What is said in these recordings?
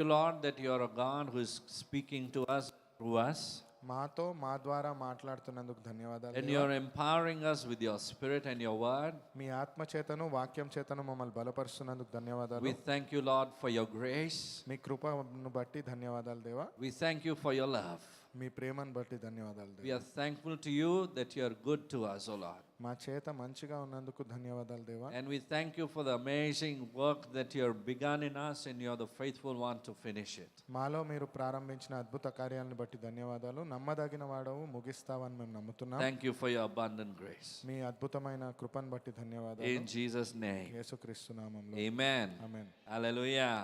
you, Lord, that you are a God who is speaking to us through us. మాతో మా ద్వారా మాట్లాడుతున్నందుకు ధన్యవాదాలు And దేవా. you are empowering us with your spirit and your word. మీ ఆత్మ చేతను వాక్యం చేతను మమ్మల్ని బలపరుస్తున్నందుకు ధన్యవాదాలు. We thank you, Lord, for your grace. మీ కృపను బట్టి ధన్యవాదాలు దేవా. We thank you for your love. మీ ప్రేమను బట్టి ధన్యవాదాలు We దేవా. are thankful to you that you are good to us, O Lord. మా చేత మంచిగా ఉన్నందుకు ధన్యవాదాలు దేవా. And we thank you for the amazing work that you have begun in us, and you are the faithful one to finish it. మాలో మీరు ప్రారంభించిన అద్భుత కార్యాలను బట్టి ధన్యవాదాలు. నమ్మదగిన వాడవు, ముగిస్తావని మేము నమ్ముతున్నాం. Thank you for your abundant grace. మీ అద్భుతమైన కృపను బట్టి ధన్యవాదాలు. In Jesus' name. యేసుక్రీస్తు నామములో Amen. Amen. Hallelujah.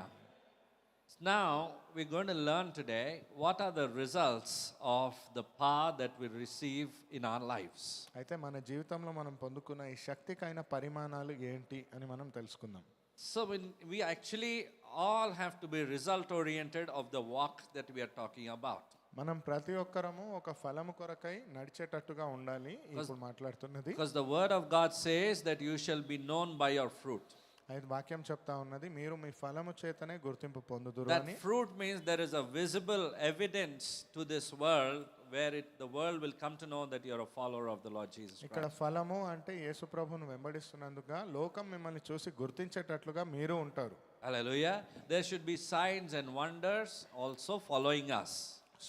Now, we're going to learn today what are the results of the power that we receive in our lives. అయితే మన జీవితంలో మనం పొందుకున్న ఈ శక్తికైన పరిమాణాలు ఏంటి అని మనం తెలుసుకుందాం. So, we actually all have to be result oriented of the walk that we are talking about. మనం ప్రతి ఒక్కరము ఒక ఫలము కొరకై నడిచేటట్టుగా ఉండాలి. ఇప్పుడు మాట్లాడుతున్నది Because the word of God says that you shall be known by your fruit. అయితే వాక్యం చెప్తా ఉన్నది మీరు మీ ఫలము చేతనే గుర్తింపు పొందుదురు That అని. fruit means there is a visible evidence to this world where the world will come to know that you are a follower of the Lord Jesus ఇక్కడ Christ. ఫలము అంటే యేసు ప్రభువును వెంబడిస్తున్నందుగా లోకం మిమ్మల్ని చూసి గుర్తించేటట్లుగా మీరు ఉంటారు. Hallelujah. There should be signs and wonders also following us.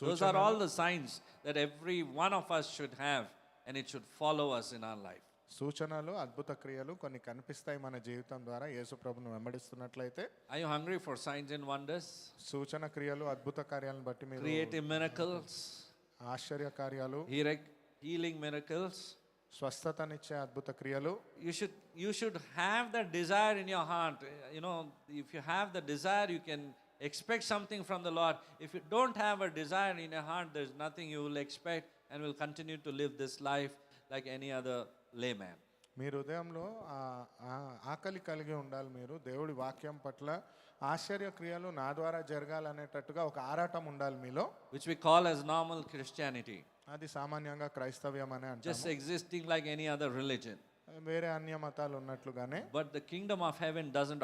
Those are all the signs that every one of us should have, and it should follow us in our life. సూచనలు అద్భుత క్రియలు కొన్ని కనిపిస్తాయి మన జీవితం ద్వారా యేసు ప్రభువును వెంబడిస్తున్నట్లయితే. Are you hungry for signs and wonders? సూచన క్రియలు అద్భుత కార్యాలను బట్టి మీరు Creative miracles, ఆశ్చర్య కార్యాలు, healing miracles. స్వస్థతనిచ్చే అద్భుత క్రియలు. You should have that desire in your heart. You know, if you have the desire, you can expect something from the Lord. If you don't have a desire in your heart, there's nothing you will expect, and will continue to live this life like any other layman. మీ హృదయంలో ఆకలి కలిగి ఉండాలి. మీరు దేవుడి వాక్యం పట్ల ఆశ్చర్య క్రియలు నా ద్వారా జరగాలనేటట్టుగా ఒక ఆరాటం ఉండాలి మీలో. Which we call as normal Christianity. అది సామాన్యంగా క్రైస్తవ్యం అనే Just అంటాము. existing like any other religion. వేరే అన్య మతాలు ఉన్నట్లుగానే. But the kingdom of heaven doesn't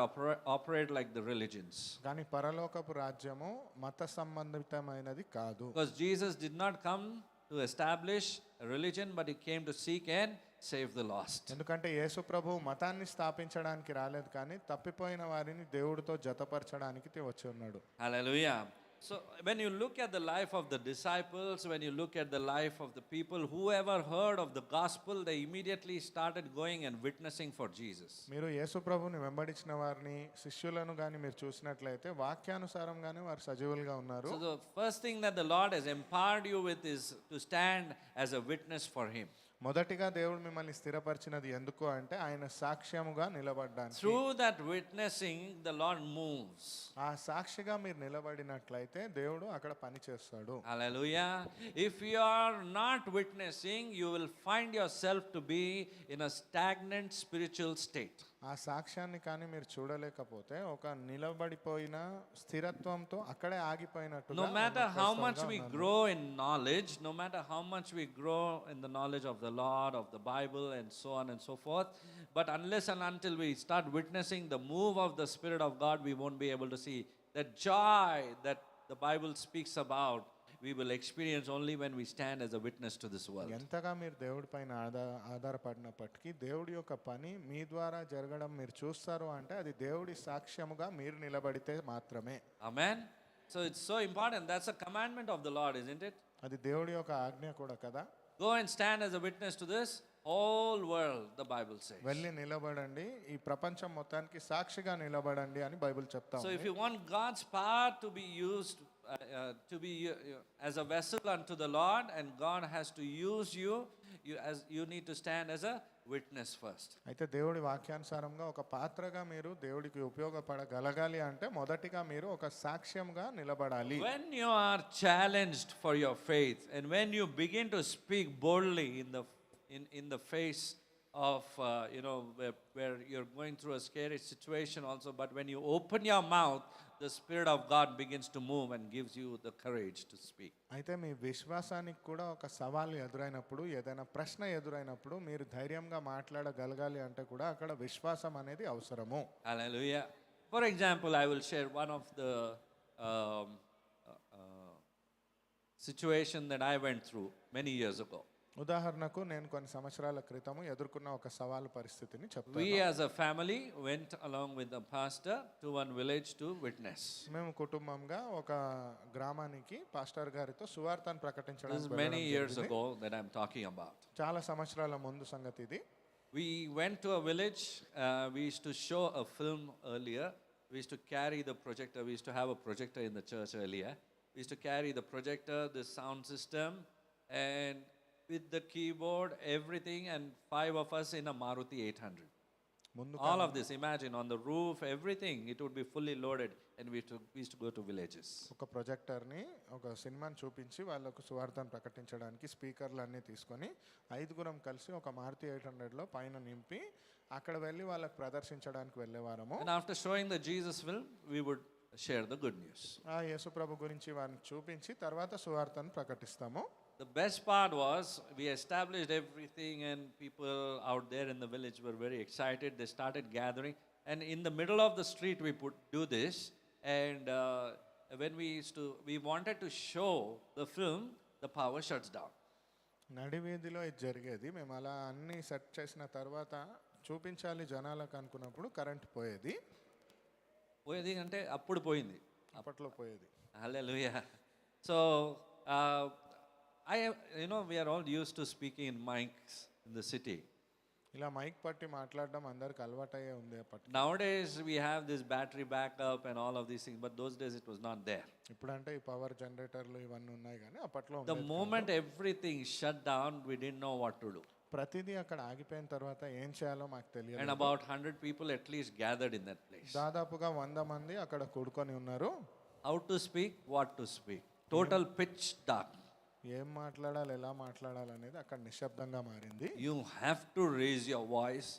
operate like the religions. కానీ పరలోకపు రాజ్యము మత సంబంధితమైనది కాదు. Because Jesus did not come to establish a religion, but he came to seek and save the lost. ఎందుకంటే యేసు ప్రభు మతాన్ని స్థాపించడానికి రాలేదు, కానీ తప్పిపోయిన వారిని దేవుడితో జతపరచడానికి వచ్చి ఉన్నాడు. Hallelujah. So when you look at the life of the disciples, when you look at the life of the people, whoever heard of the gospel, they immediately started going and witnessing for Jesus. మీరు యేసు ప్రభువుని వెంబడించిన వారిని శిష్యులను కానీ మీరు చూసినట్లయితే వాక్యానుసారంగానే వారు సజీవులుగా ఉన్నారు. So the first thing that the Lord has empowered you with is to stand as a witness for him. మొదటిగా దేవుడు మిమ్మల్ని స్థిరపరిచినది ఎందుకు అంటే ఆయన సాక్ష్యముగా నిలబడ్డానికి. Through that witnessing, the Lord moves. ఆ సాక్షిగా మీరు నిలబడినట్లయితే దేవుడు అక్కడ పని చేస్తాడు. Hallelujah. If you are not witnessing, you will find yourself to be in a stagnant spiritual state. ఆ సాక్ష్యాన్ని కానీ మీరు చూడలేకపోతే ఒక నిలబడిపోయిన స్థిరత్వంతో అక్కడే ఆగిపోయినట్టుగా. No matter how much we grow in knowledge, no matter how much we grow in the knowledge of the Lord, of the Bible, and so on and so forth, but unless and until we start witnessing the move of the Spirit of God, we won't be able to see that joy that the Bible speaks about. We will experience only when we stand as a witness to this world. ఎంతగా మీరు దేవుడి పైన ఆధారపడినప్పటికీ దేవుడి యొక్క పని మీ ద్వారా జరగడం మీరు చూస్తారు అంటే అది దేవుడి సాక్ష్యముగా మీరు నిలబడితే మాత్రమే. Amen. So it's so important. That's a commandment of the Lord, isn't it? అది దేవుడి యొక్క ఆజ్ఞ కూడా కదా. Go and stand as a witness to this whole world, the Bible says. వెళ్ళి నిలబడండి, ఈ ప్రపంచం మొత్తానికి సాక్షిగా నిలబడండి అని బైబిల్ చెప్తా So ఉంది. if you want God's power to be used to be as a vessel unto the Lord, and God has to use you, you need to stand as a witness first. అయితే దేవుడి వాక్యానుసారంగా ఒక పాత్రగా మీరు దేవుడికి ఉపయోగపడగలగాలి అంటే మొదటిగా మీరు ఒక సాక్ష్యంగా నిలబడాలి. When you are challenged for your faith, and when you begin to speak boldly in the face of where you're going through a scary situation also, but when you open your mouth, the Spirit of God begins to move and gives you the courage to speak. అయితే మీ విశ్వాసానికి కూడా ఒక సవాలు ఎదురైనప్పుడు, ఏదైనా ప్రశ్న ఎదురైనప్పుడు మీరు ధైర్యంగా మాట్లాడగలగాలి అంటే కూడా అక్కడ విశ్వాసం అనేది అవసరము. Hallelujah. For example, I will share one of the situation that I went through many years ago. ఉదాహరణకు నేను కొన్ని సంవత్సరాల క్రితము ఎదుర్కొన్న ఒక సవాలు పరిస్థితిని చెప్తాను. We as a family went along with the pastor to one village to witness. మేము కుటుంబంగా ఒక గ్రామానికి పాస్టర్ గారితో సువార్తను This is ప్రకటించడానికి many వెళ్ళడం years జరిగింది. ago that I'm talking about. చాలా సంవత్సరాల ముందు సంగతి ఇది. We went to a village. We used to show a film earlier. We used to carry the projector. We used to have a projector in the church earlier. We used to carry the projector, the sound system, and with the keyboard, everything, and 5 of us in a Maruti 800. ముందు All of this, imagine, on the roof, everything, it would be fully loaded, and we used to go to villages. ఒక ప్రొజెక్టర్ని ఒక సినిమాని చూపించి వాళ్ళకు సువార్తను ప్రకటించడానికి స్పీకర్లు అన్నీ తీసుకొని 5గురం కలిసి ఒక మారుతి 800లో పైన నింపి అక్కడ వెళ్ళి వాళ్ళకి ప్రదర్శించడానికి వెళ్ళేవారము. And after showing the Jesus film, we would share the good news. ఆ యేసు ప్రభు గురించి వారిని చూపించి తర్వాత సువార్తను ప్రకటిస్తాము. The best part was we established everything, and people out there in the village were very excited. They started gathering, and in the middle of the street we do this. And when we wanted to show the film, the power shuts down. నడివీధిలో ఇది జరిగేది. మేము అలా అన్నీ set చేసిన తర్వాత చూపించాలి జనాలకు అనుకున్నప్పుడు కరెంట్ పోయేది. పోయేది అంటే అప్పుడు పోయింది. అప్పట్లో పోయేది. Hallelujah. So we are all used to speaking in mics in the city. ఇలా మైక్ పట్టి మాట్లాడడం అందరికి అలవాటయ్యే ఉంది అప్పట్లో. Nowadays we have this battery backup and all of these things, but those days it was not there. ఇప్పుడంటే ఈ power జనరేటర్లు ఇవన్నీ ఉన్నాయి కానీ అప్పట్లో The moment everything shut down, we didn't know what to do. ప్రతిదీ అక్కడ ఆగిపోయిన తర్వాత ఏం చేయాలో మాకు And తెలియదు. about 100 people at least gathered in that place. దాదాపుగా 100 మంది అక్కడ కూడుకొని ఉన్నారు. How to speak, what to speak. Total pitch dark. ఏం మాట్లాడాలి ఎలా మాట్లాడాలి అనేది అక్కడ నిశ్శబ్దంగా మారింది. You have to raise your voice.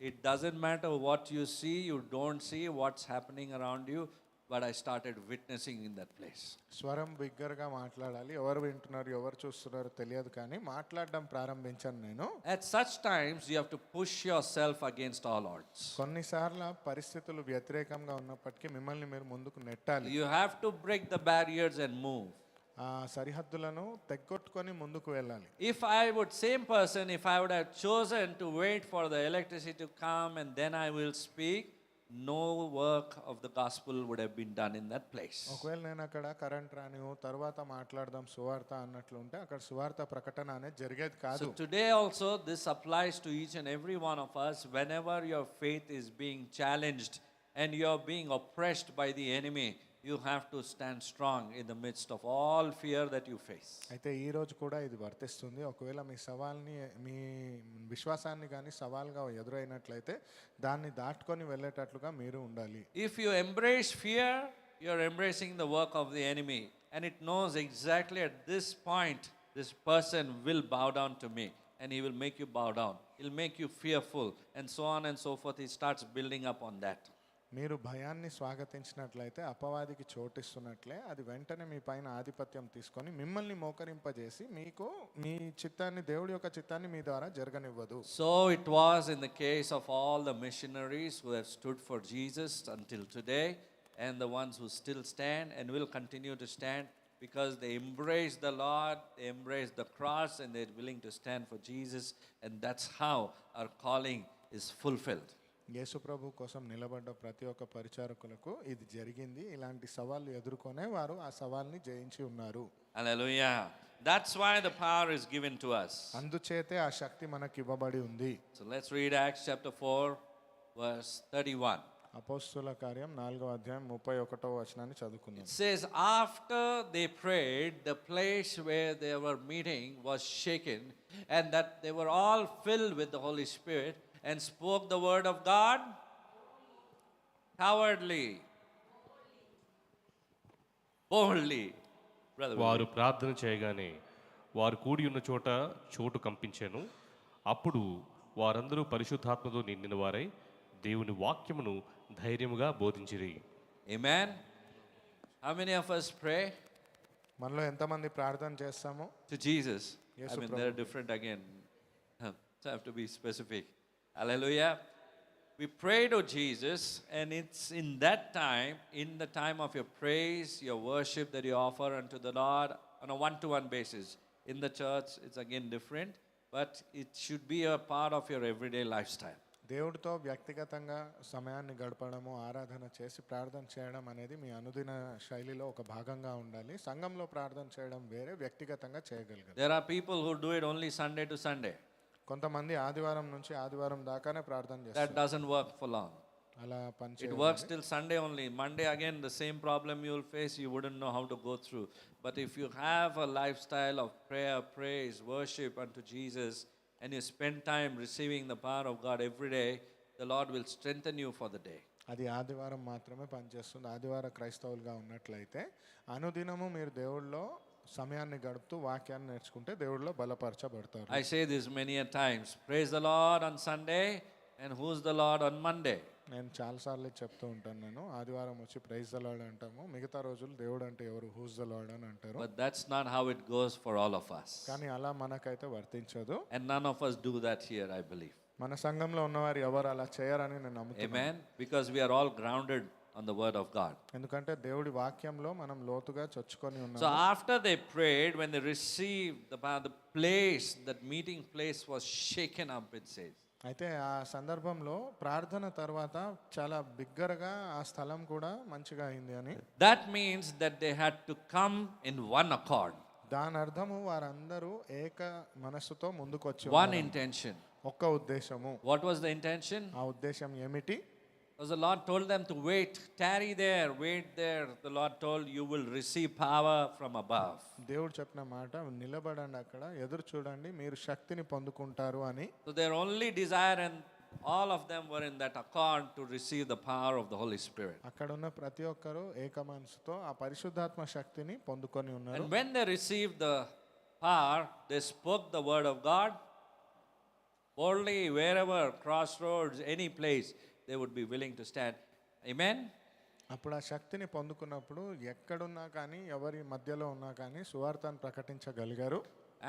It doesn't matter what you see, you don't see what's happening around you. But I started witnessing in that place. స్వరం బిగ్గరగా మాట్లాడాలి. ఎవరు వింటున్నారు ఎవరు చూస్తున్నారో తెలియదు కానీ మాట్లాడడం ప్రారంభించాను నేను. At such times, you have to push yourself against all odds. కొన్నిసార్లు పరిస్థితులు వ్యతిరేకంగా ఉన్నప్పటికీ మిమ్మల్ని మీరు ముందుకు నెట్టాలి. You have to break the barriers and move. ఆ సరిహద్దులను తెగ్గొట్టుకొని ముందుకు వెళ్ళాలి. If I would have chosen to wait for the electricity to come and then I will speak, no work of the gospel would have been done in that place. ఒకవేళ నేను అక్కడ current రాని తర్వాత మాట్లాడదాం సువార్త అన్నట్లు ఉంటే అక్కడ సువార్త ప్రకటన అనేది జరిగేది కాదు. So today also this applies to each and every one of us. Whenever your faith is being challenged and you are being oppressed by the enemy, you have to stand strong in the midst of all fear that you face. అయితే ఈ రోజు కూడా ఇది వర్తిస్తుంది. ఒకవేళ మీ సవాల్ని మీ విశ్వాసాన్ని కానీ సవాల్గా ఎదురైనట్లయితే దాన్ని దాటుకొని వెళ్ళేటట్లుగా మీరు ఉండాలి. If you embrace fear, you are embracing the work of the enemy, and it knows exactly at this point this person will bow down to me, and he will make you bow down. He'll make you fearful, and so on and so forth. He starts building up on that. మీరు భయాన్ని స్వాగతించినట్లయితే అపవాదికి చోటిస్తున్నట్లే అది వెంటనే మీ పైన ఆధిపత్యం తీసుకొని మిమ్మల్ని మోకరింపజేసి మీకు మీ చిత్తాన్ని దేవుడి యొక్క చిత్తాన్ని మీ ద్వారా జరగనివ్వదు. So it was in the case of all the missionaries who have stood for Jesus until today, and the ones who still stand and will continue to stand because they embrace the Lord, they embrace the cross, and they're willing to stand for Jesus, and that's how our calling is fulfilled. యేసు ప్రభు కోసం నిలబడ్డ ప్రతి ఒక్క పరిచారకులకు ఇది జరిగింది. ఇలాంటి సవాళ్ళు ఎదుర్కొనే వారు ఆ సవాల్ని జయించి ఉన్నారు. Hallelujah. That's why the power is given to us. అందుచేతే ఆ శక్తి మనకి ఇవ్వబడి ఉంది. So let's read Acts chapter 4 verse 31. అపోస్తుల కార్యం 4వ అధ్యాయం 31వ వచనాన్ని చదువుకుందాం. It says, after they prayed, the place where they were meeting was shaken, and that they were all filled with the Holy Spirit and spoke the word of God cowardly, boldly. Brother, వారు ప్రార్థన చేయగానే వారు కూడి ఉన్న చోటు కంపించెను. అప్పుడు వారందరూ పరిశుద్ధాత్మతో నిండిన వారై దేవుని వాక్యమును ధైర్యముగా బోధించిరి. Amen. How many of us pray మనలో ఎంతమంది ప్రార్థన చేస్తాము? to Jesus? Yes, I mean, Prabhu. they're different again. So I have to be specific. Hallelujah. we pray to Jesus, and it's in that time, in the time of your praise, your worship that you offer unto the Lord on a one-to-one basis. In the church, it's again different, but it should be a part of your everyday lifestyle. దేవుడితో వ్యక్తిగతంగా సమయాన్ని గడపడము, ఆరాధన చేసి ప్రార్థన చేయడం అనేది మీ అనుదిన శైలిలో ఒక భాగంగా ఉండాలి. సంఘంలో ప్రార్థన చేయడం వేరే, వ్యక్తిగతంగా చేయగలగాలి. There are people who do it only Sunday to Sunday. కొంతమంది ఆదివారం నుంచి ఆదివారం దాకానే ప్రార్థన That చేస్తారు. doesn't work for long. అలా పని It చేయదు. works till Sunday only. Monday again, the same problem you will face. You wouldn't know how to go through. But if you have a lifestyle of prayer, praise, worship unto Jesus, and you spend time receiving the power of God every day, the Lord will strengthen you for the day. అది ఆదివారం మాత్రమే పనిచేస్తుంది. ఆదివార క్రైస్తవులుగా ఉన్నట్లయితే అనుదినము మీరు దేవుళ్ళో సమయాన్ని గడుపుతూ వాక్యాన్ని నేర్చుకుంటే దేవుళ్ళో బలపరచబడతారు. I say this many a times. Praise the Lord on Sunday, and who's the Lord on Monday? నేను చాలాసార్లు చెప్తూ ఉంటాను. నేను ఆదివారం వచ్చి ప్రైజ్ ద లార్డ్ అంటాము, మిగతా రోజులు దేవుడు అంటే ఎవరు, హూస్ ద లార్డ్ అని అంటారు. But that's not how it goes for all of us. కానీ అలా మనకైతే వర్తించదు. And none of us do that here, I believe. మన సంఘంలో ఉన్నవారు ఎవరు అలా చేయరని నేను నమ్ముతున్నాను. Amen? Because we are all grounded on the word of God. ఎందుకంటే దేవుడి వాక్యంలో మనం లోతుగా చొచ్చుకొని So ఉన్నాము. after they prayed, when they received the place, that meeting place was shaken up, it says. అయితే ఆ సందర్భంలో ప్రార్థన తర్వాత చాలా బిగ్గరగా ఆ స్థలం కూడా మంచిగా అయింది అని. That means that they had to come in one accord, దాని అర్థము వారందరూ ఏక మనస్సుతో ముందుకు వచ్చి one ఉన్నారు. intention. ఒక్క ఉద్దేశము. What was the intention? ఆ ఉద్దేశం ఏమిటి? Because the Lord told them to wait, tarry there, wait there. The Lord told, you will receive power from above. దేవుడు చెప్పిన మాట, నిలబడండి అక్కడ, ఎదురు చూడండి, మీరు శక్తిని పొందుకుంటారు అని. So their only desire, and all of them were in that accord, to receive the power of the Holy Spirit. అక్కడ ఉన్న ప్రతి ఒక్కరూ ఏక మనసుతో ఆ పరిశుద్ధాత్మ శక్తిని పొందుకొని ఉన్నారు. And when they received the power, they spoke the word of God boldly, wherever, crossroads, any place, they would be willing to stand. Amen? అప్పుడు ఆ శక్తిని పొందుకున్నప్పుడు ఎక్కడున్నా కానీ, ఎవరి మధ్యలో ఉన్నా కానీ సువార్తను ప్రకటించగలిగారు.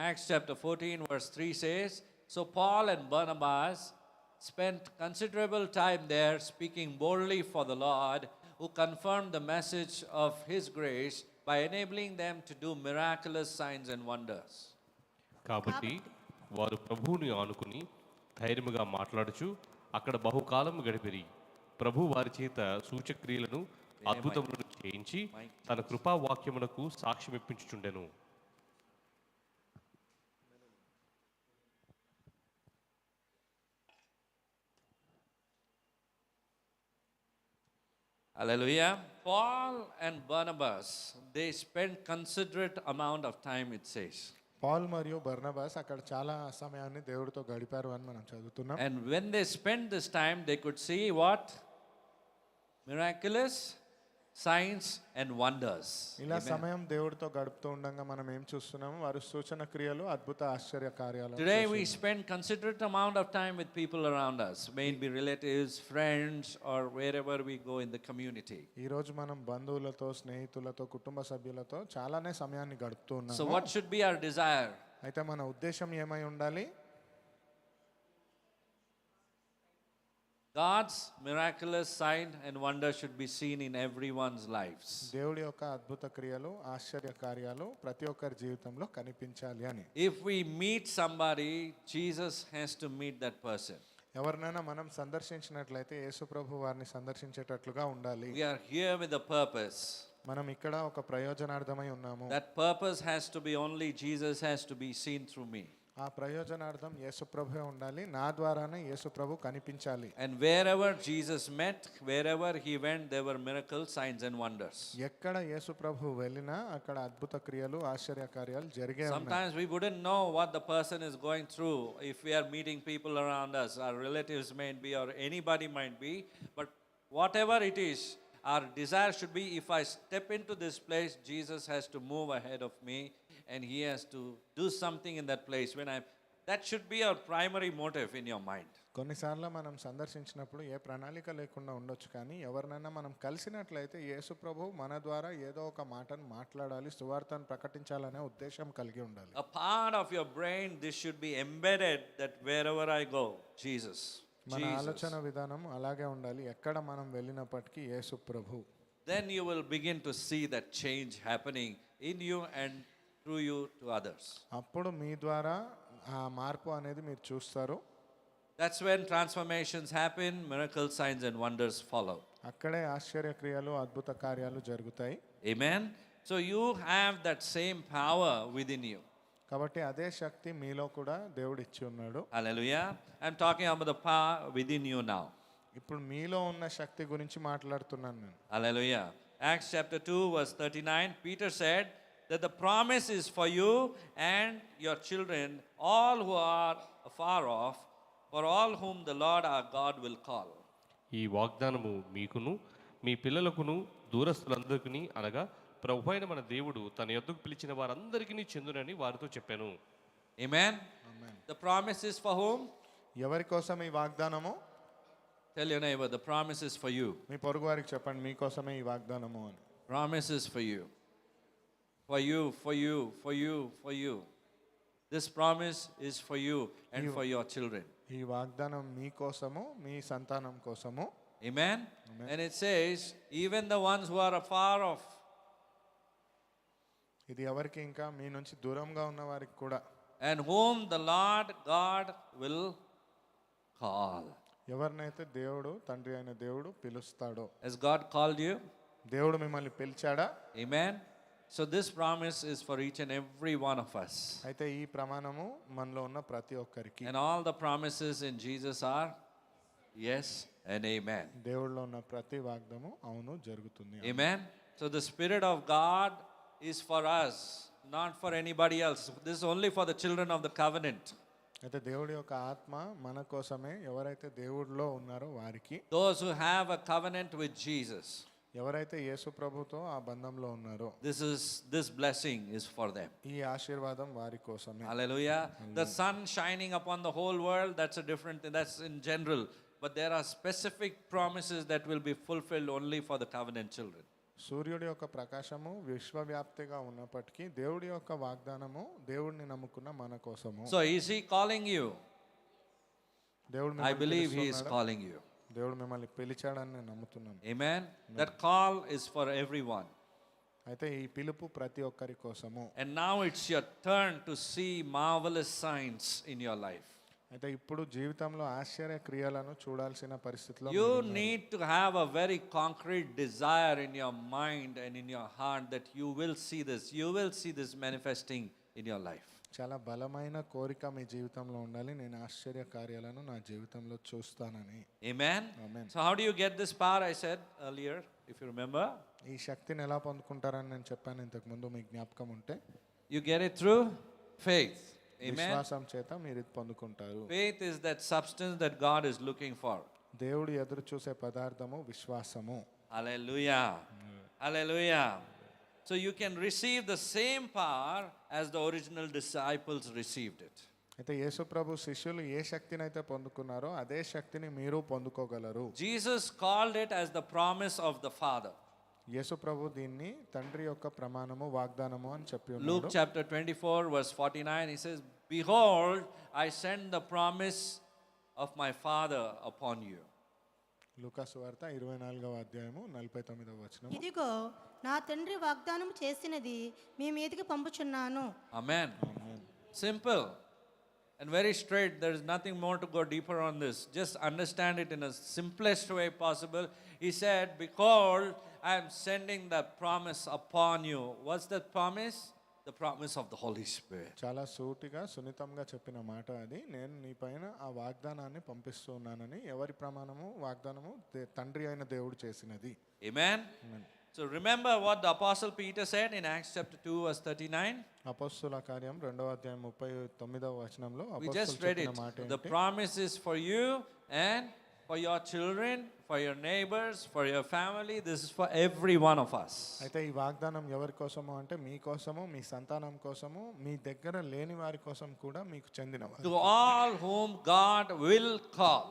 Acts chapter 14 verse 3 says, so Paul and Barnabas spent considerable time there speaking boldly for the Lord, who confirmed the message of his grace by enabling them to do miraculous signs and wonders. కాబట్టి వారు ప్రభువుని ఆనుకుని ధైర్యముగా మాట్లాడుచు అక్కడ బహుకాలం గడిపిరి. ప్రభు వారి చేత సూచక్రియలను అద్భుతములను చేయించి తన కృపా వాక్యమునకు సాక్ష్యమిప్పించుచుండెను. Hallelujah. Paul and Barnabas, they spent considerate amount of time, it says. Paul మరియు బర్నబాస్ అక్కడ చాలా సమయాన్ని దేవుడితో గడిపారు అని మనం చదువుతున్నాం. And when they spent this time, they could see what? Miraculous signs and wonders. ఇలా సమయం దేవుడితో గడుపుతూ ఉండగా మనం ఏం చూస్తున్నాము? వారు సూచన క్రియలు, అద్భుత ఆశ్చర్య కార్యాలు. Today we spend considerate amount of time with people around us, may it be relatives, friends, or wherever we go in the community. ఈ రోజు మనం బంధువులతో, స్నేహితులతో, కుటుంబ సభ్యులతో చాలానే సమయాన్ని గడుపుతూ So ఉన్నాము. what should be our desire? అయితే మన ఉద్దేశం ఏమై ఉండాలి? God's miraculous sign and wonder should be seen in everyone's lives. దేవుడి యొక్క అద్భుత క్రియలు, ఆశ్చర్య కార్యాలు ప్రతి ఒక్కరి జీవితంలో కనిపించాలి అని. If we meet somebody, Jesus has to meet that person. ఎవరినైనా మనం సందర్శించినట్లయితే యేసు ప్రభు వారిని సందర్శించేటట్లుగా ఉండాలి. We are here with a purpose. మనం ఇక్కడ ఒక ప్రయోజనార్థమై ఉన్నాము. That purpose has to be only Jesus has to be seen through me. ఆ ప్రయోజనార్థం యేసు ప్రభువే ఉండాలి, నా ద్వారానే యేసు ప్రభు కనిపించాలి. And wherever Jesus met, wherever he went, there were miracles, signs and wonders. ఎక్కడ యేసు ప్రభు వెళ్ళినా అక్కడ అద్భుత క్రియలు, ఆశ్చర్య కార్యాలు జరిగే ఉన్నాయి. Sometimes we wouldn't know what the person is going through if we are meeting people around us. Our relatives might be, or anybody might be. But whatever it is, our desire should be, if I step into this place, Jesus has to move ahead of me and he has to do something in that place. That should be our primary motive in your mind. కొన్నిసార్లు మనం సందర్శించినప్పుడు ఏ ప్రణాళిక లేకుండా ఉండొచ్చు, కానీ ఎవరినైనా మనం కలిసినట్లయితే యేసు ప్రభు మన ద్వారా ఏదో ఒక మాటను మాట్లాడాలి, సువార్తను ప్రకటించాలనే ఉద్దేశం కలిగి ఉండాలి. A part of your brain, this should be embedded, that wherever I go, Jesus. మన Jesus. ఆలోచన విధానం అలాగే ఉండాలి. ఎక్కడ మనం వెళ్ళినప్పటికీ యేసు ప్రభు. Then you will begin to see that change happening in you and through you to others. అప్పుడు మీ ద్వారా ఆ మార్పు అనేది మీరు చూస్తారు. That's when transformations happen, miracles, signs and wonders follow. అక్కడే ఆశ్చర్యక్రియలు అద్భుత కార్యాలు జరుగుతాయి. Amen. So you have that same power within you. కాబట్టి అదే శక్తి మీలో కూడా దేవుడు ఇచ్చి ఉన్నాడు. Hallelujah. I'm talking about the power within you now. ఇప్పుడు మీలో ఉన్న శక్తి గురించి మాట్లాడుతున్నాను నేను. Hallelujah. Acts chapter 2 verse 39, Peter said that the promise is for you and your children, all who are afar off, for all whom the Lord our God will call. ఈ వాగ్దానము మీకును మీ పిల్లలకును దూరస్తులందరికీ అనగా ప్రభు అయిన మన దేవుడు తన యొద్దకు పిలిచిన వారందరికీ చెందునని వారితో చెప్పాను. Amen. The promise is for whom? ఎవరి కోసం ఈ వాగ్దానము? Tell your neighbor, the promise is for you. మీ పొరుగు వారికి చెప్పండి, మీకోసమే ఈ వాగ్దానము అని. Promise is for you. For you, for you, for you, for you. This promise is for you and for your children. ఈ వాగ్దానం మీ కోసము, మీ సంతానం కోసము. Amen? And it says, even the ones who are afar off. ఇది ఎవరికి? ఇంకా మీ నుంచి దూరంగా ఉన్న వారికి కూడా. And whom the Lord God will call. ఎవరినైతే దేవుడు, తండ్రి అయిన దేవుడు పిలుస్తాడో. Has God called you? దేవుడు మిమ్మల్ని పిలిచాడా? Amen? So this promise is for each and every one of us. అయితే ఈ ప్రమాణము మనలో ఉన్న ప్రతి ఒక్కరికి. And all the promises in Jesus are yes and amen. దేవుడిలో ఉన్న ప్రతి వాగ్దానము అవును జరుగుతుంది. Amen? So the Spirit of God is for us, not for anybody else. This is only for the children of the covenant. అయితే దేవుడి యొక్క ఆత్మ మన కోసమే, ఎవరైతే దేవుడిలో ఉన్నారో వారికి. Those who have a covenant with Jesus. ఎవరైతే యేసు ప్రభుతో ఆ బంధంలో ఉన్నారో This blessing is for them. ఈ ఆశీర్వాదం వారి కోసమే. Hallelujah. The sun shining upon the whole world, that's a different thing. That's in general. But there are specific promises that will be fulfilled only for the covenant children. సూర్యుడి యొక్క ప్రకాశము విశ్వవ్యాప్తిగా ఉన్నప్పటికీ దేవుడి యొక్క వాగ్దానము దేవుడిని నమ్ముకున్న మన కోసము. So is he calling you? దేవుడు I believe he is calling you. దేవుడు మిమ్మల్ని పిలిచాడని నేను నమ్ముతున్నాను. Amen. That call is for everyone. అయితే ఈ పిలుపు ప్రతి ఒక్కరి కోసము. And now it's your turn to see marvelous signs in your life. అయితే ఇప్పుడు జీవితంలో ఆశ్చర్య క్రియలను చూడాల్సిన పరిస్థితిలో You need to have a very concrete desire in your mind and in your heart that you will see this. You will see this manifesting in your life. చాలా బలమైన కోరిక మీ జీవితంలో ఉండాలి, నేను ఆశ్చర్య కార్యాలను నా జీవితంలో చూస్తానని. Amen. Amen. So how do you get this power? I said earlier, if you remember. ఈ శక్తిని ఎలా పొందుకుంటారని నేను చెప్పాను ఇంతకు ముందు, మీకు జ్ఞాపకం ఉంటే. You get it through faith. Amen. విశ్వాసం చేత మీరు ఇది పొందుకుంటారు. Faith is that substance that God is looking for. దేవుడు ఎదురు చూసే పదార్థము విశ్వాసము. Hallelujah. Hallelujah. So you can receive the same power as the original disciples received it. అయితే యేసు ప్రభు శిష్యులు ఏ శక్తిని అయితే పొందుకున్నారో అదే శక్తిని మీరు పొందుకోగలరు. Jesus called it as the promise of the Father. యేసు ప్రభు దీన్ని తండ్రి యొక్క ప్రమాణము, వాగ్దానము అని చెప్పి ఉన్నాడు. Luke chapter 24 verse 49, he says, "Behold, I send the promise of my Father upon you." లూకా సువార్త 24వ అధ్యాయము 49వ వచనం. ఇదిగో నా తండ్రి వాగ్దానం చేసినది మీ మీదకి పంపుచున్నాను. Amen. Simple and very straight. There is nothing more to go deeper on this. Just understand it in a simplest way possible. He said, "Behold, I am sending the promise upon you." What's that promise? The promise of the Holy Spirit. చాలా సూటిగా సున్నితంగా చెప్పిన మాట అది. నేను నీ పైన ఆ వాగ్దానాన్ని పంపిస్తున్నానని. ఎవరి ప్రమాణము, వాగ్దానము? తండ్రి అయిన దేవుడు చేసినది. Amen. So remember what the Apostle Peter said in Acts chapter 2 verse 39. అపొస్తలుల కార్యం 2వ అధ్యాయం 39వ వచనంలో We just read it. The promise is for you and for your children, for your neighbors, for your family. This is for every one of us. అయితే ఈ వాగ్దానం ఎవరి కోసము అంటే మీ కోసము, మీ సంతానం కోసము, మీ దగ్గర లేని వారి కోసం కూడా మీకు చెందినవారు. To all whom God will call.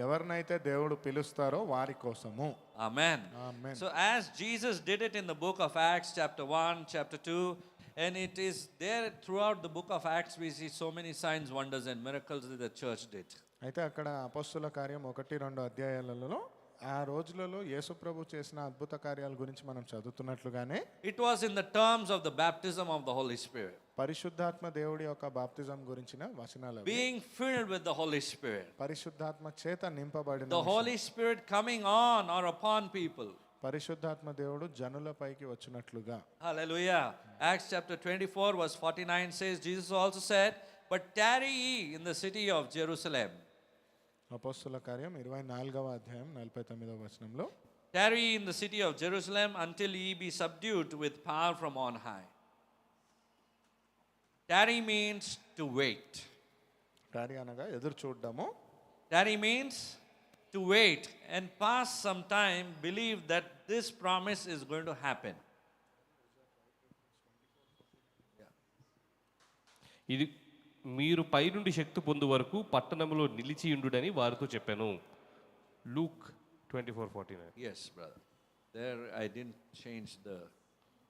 ఎవరినైతే దేవుడు పిలుస్తారో వారి కోసము. Amen. Amen. So as Jesus did it in the book of Acts chapter 1, chapter 2, and it is there throughout the book of Acts we see so many signs, wonders and miracles that the church did. అయితే అక్కడ అపొస్తలుల కార్యం 1-2 అధ్యాయాలలో ఆ రోజులలో యేసుప్రభు చేసిన అద్భుత కార్యాల గురించి మనం చదువుతున్నట్లుగానే it was in the terms of the baptism of the Holy Spirit. పరిశుద్ధాత్మ దేవుడి యొక్క బాప్తిజం గురించిన వచనాలు అవి. Being filled with the Holy Spirit. పరిశుద్ధాత్మ చేత నింపబడిన The Holy Spirit coming on or upon people. పరిశుద్ధాత్మ దేవుడు జనులపైకి వచ్చినట్లుగా. Hallelujah. Acts chapter 24 verse 49 says, Jesus also said, but tarry ye in the city of Jerusalem. అపొస్తలుల కార్యం 24వ అధ్యాయం 49వ వచనంలో Tarry ye in the city of Jerusalem until ye be subdued with power from on high. Tarry means to wait. టారీ అనగా ఎదురు చూడడము. Tarry means to wait and pass some time, believe that this promise is going to happen. ఇది మీరు పైనుండి శక్తి పొందు వరకు పట్టణంలో నిలిచియుండుడని వారితో చెప్పాను. Luke 24:49. Yes, brother. There I didn't change the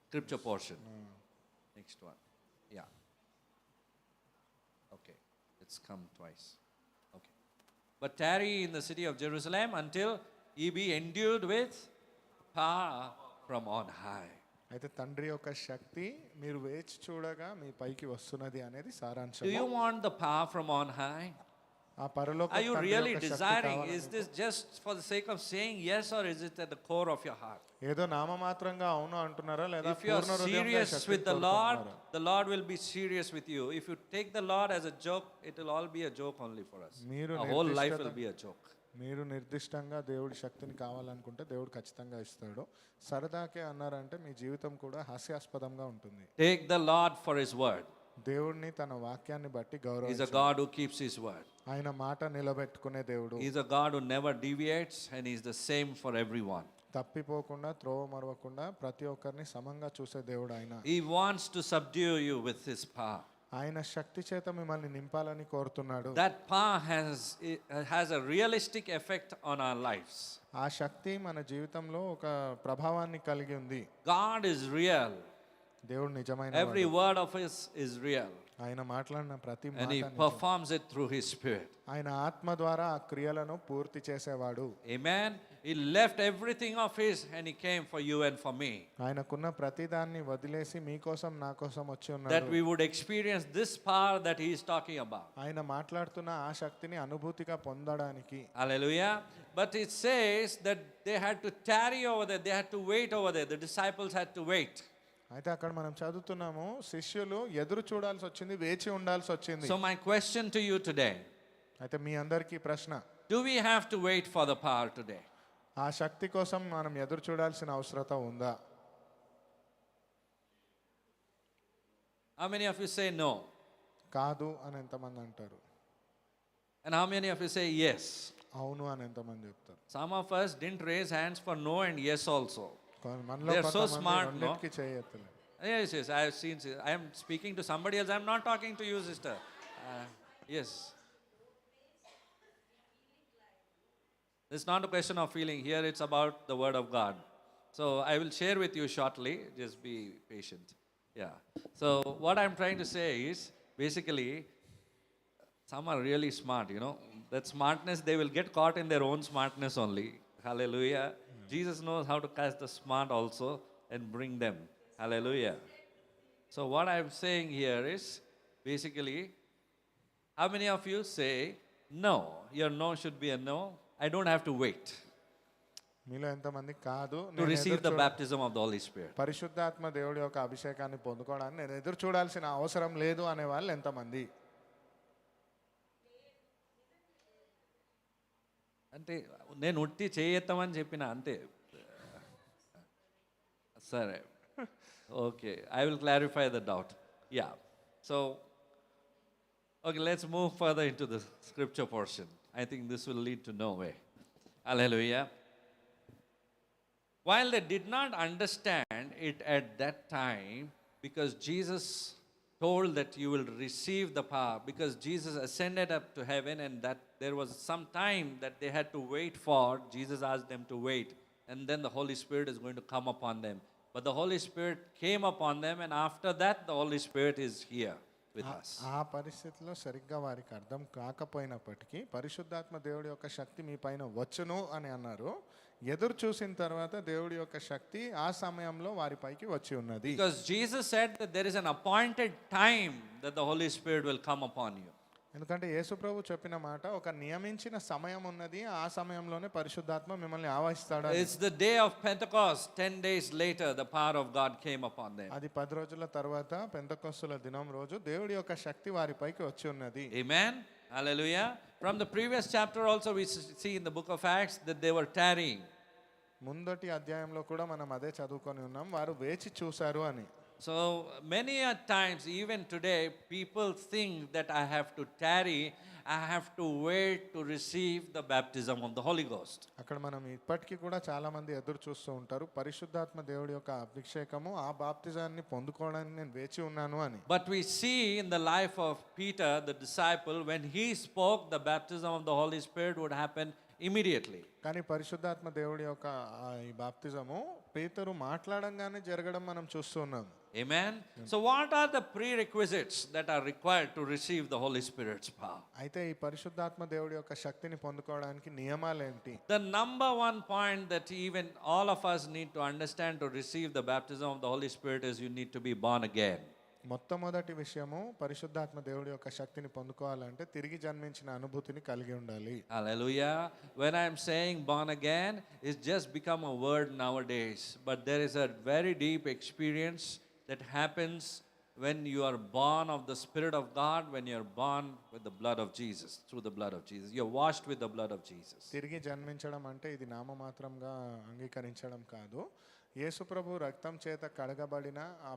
scripture portion. Next one. Yeah. Okay. It's come twice. Okay. But tarry in the city of Jerusalem until ye be endued with power from on high. అయితే తండ్రి యొక్క శక్తి మీరు వేచి చూడగా మీ పైకి వస్తున్నది అనేది Do సారాంశం. you want the power from on high? ఆ పరలోక Are you తండ్రి really యొక్క శక్తి desiring? కావాలని- Is this just for the sake of saying yes, or is it at the core of your heart? ఏదో నామమాత్రంగా అవును అంటున్నారా లేదా If you are Purna హృదయంగా serious శక్తిని with the Lord, కోరుకుంటున్నారా? the Lord will be serious with you. If you take the Lord as a joke, it will all be a joke only for us. మీరు Our whole life నిర్దిష్టత- will be a joke. మీరు నిర్దిష్టంగా దేవుడి శక్తిని కావాలనుకుంటే దేవుడు ఖచ్చితంగా ఇస్తాడు. సరదాకే అన్నారంటే మీ జీవితం కూడా హాస్యాస్పదంగా ఉంటుంది. Take the Lord for His word. దేవుడిని తన వాక్యాన్ని బట్టి He's a గౌరవించాలి. God who keeps His word. ఆయన మాట నిలబెట్టుకునే దేవుడు. He's a God who never deviates, and He's the same for everyone. తప్పిపోకుండా త్రోవ మరవకుండా ప్రతి ఒక్కరిని సమంగా చూసే దేవుడు ఆయన. He wants to subdue you with His power. ఆయన శక్తి చేత మిమ్మల్ని నింపాలని కోరుతున్నాడు. That power has a realistic effect on our lives. ఆ శక్తి మన జీవితంలో ఒక ప్రభావాన్ని కలిగి ఉంది. God is real. దేవుడు నిజమైన Every word of His is real. ఆయన మాట్లాడిన ప్రతి And He మాట నిజం. performs it through His Spirit. ఆయన ఆత్మ ద్వారా ఆ క్రియలను పూర్తి చేసేవాడు. Amen. He left everything of His and He came for you and for me. ఆయనకున్న ప్రతిదాన్ని వదిలేసి మీకోసం నా కోసం వచ్చి That ఉన్నాడు. we would experience this power that He is talking about. ఆయన మాట్లాడుతున్న ఆ శక్తిని అనుభూతిగా పొందడానికి. Hallelujah. But it says that they had to tarry over there. They had to wait over there. The disciples had to wait. అయితే అక్కడ మనం చదువుతున్నాము శిష్యులు ఎదురు చూడాల్సి వచ్చింది, వేచి ఉండాల్సి వచ్చింది. So my question to you today, అయితే మీ అందరికీ ప్రశ్న, do we have to wait for the power today? ఆ శక్తి కోసం మనం ఎదురు చూడాల్సిన అవసరత ఉందా? How many of you say no? కాదు అని ఎంతమంది అంటారు? And how many of you say yes? అవును అని ఎంతమంది చెప్తారు? Some of us didn't raise hands for no and yes also. మనలో They are so కొంతమంది smart, no? రెండింటికి చేయెత్తలేదు. Yes, yes, I have seen. I am speaking to somebody else. I am not talking to you, sister. Yes. It's not a question of feeling. Here it's about the word of God. So I will share with you shortly. Just be patient. Yeah. So what I'm trying to say is basically some are really smart, you know. That smartness, they will get caught in their own smartness only. Hallelujah. Jesus knows how to catch the smart also and bring them. Hallelujah. So what I'm saying here is basically, how many of you say no? Your no should be a no. I don't have to wait మీలో ఎంతమంది కాదు to నేను receive ఎదురు the baptism of the Holy Spirit. పరిశుద్ధాత్మ దేవుడి యొక్క అభిషేకాన్ని పొందుకోవడానికి నేను ఎదురు చూడాల్సిన అవసరం లేదు అనే వాళ్ళు ఎంతమంది? అంటే నేను ఉట్టి చేయెత్తమని చెప్పిన అంతే. సరే, okay, I will clarify the doubt. Yeah, so okay, let's move further into the scripture portion. I think this will lead to no way. Hallelujah. While they did not understand it at that time, because Jesus told that you will receive the power, because Jesus ascended up to heaven and that there was some time that they had to wait for. Jesus asked them to wait, and then the Holy Spirit is going to come upon them. But the Holy Spirit came upon them, and after that the Holy Spirit is here. with us. ఆ పరిస్థితిలో సరిగ్గా వారికి అర్థం కాకపోయినప్పటికీ పరిశుద్ధాత్మ దేవుడి యొక్క శక్తి మీ పైన వచ్చును అని అన్నారు. ఎదురు చూసిన తర్వాత దేవుడి యొక్క శక్తి ఆ సమయంలో వారిపైకి వచ్చి ఉన్నది. Because Jesus said that there is an appointed time that the Holy Spirit will come upon you. ఎందుకంటే యేసుప్రభు చెప్పిన మాట, ఒక నియమించిన సమయం ఉన్నది, ఆ సమయంలోనే పరిశుద్ధాత్మ మిమ్మల్ని ఆవహిస్తాడు. It's the day of Pentecost. 10 days later, the power of God came upon them. అది 10 రోజుల తర్వాత పెంతెకొస్తు దినం రోజు దేవుడి యొక్క శక్తి వారిపైకి వచ్చి ఉన్నది. Amen. Hallelujah. From the previous chapter also we see in the book of Acts that they were tarrying. ముందటి అధ్యాయంలో కూడా మనం అదే చదువుకొని ఉన్నాం, వారు వేచి చూశారు అని. So many a times, even today, people think that I have to tarry, I have to wait to receive the baptism of the Holy Ghost. అక్కడ మనం ఇప్పటికీ కూడా చాలా మంది ఎదురు చూస్తూ ఉంటారు, పరిశుద్ధాత్మ దేవుడి యొక్క అభిషేకము, ఆ బాప్తిజాన్ని పొందుకోవడానికి నేను వేచి ఉన్నాను అని. But we see in the life of Peter, the disciple, when he spoke, the baptism of the Holy Spirit would happen immediately. కానీ పరిశుద్ధాత్మ దేవుడి యొక్క ఈ బాప్తిజము పేతురు మాట్లాడంగానే జరగడం మనం చూస్తూ ఉన్నాం. Amen. So what are the prerequisites that are required to receive the Holy Spirit's power? అయితే ఈ పరిశుద్ధాత్మ దేవుడి యొక్క శక్తిని పొందుకోవడానికి నియమాలు ఏంటి? The number one point that even all of us need to understand to receive the baptism of the Holy Spirit is you need to be born again. మొట్టమొదటి విషయము, పరిశుద్ధాత్మ దేవుడి యొక్క శక్తిని పొందుకోవాలంటే తిరిగి జన్మించిన అనుభూతిని కలిగి ఉండాలి. Hallelujah. When I'm saying born again, it's just become a word nowadays, but there is a very deep experience that happens when you are born of the Spirit of God, when you are born with the blood of Jesus, through the blood of Jesus. You're washed with the blood of Jesus. తిరిగి జన్మించడం అంటే ఇది నామమాత్రంగా అంగీకరించడం కాదు. యేసు ప్రభు రక్తం చేత కడగబడిన ఆ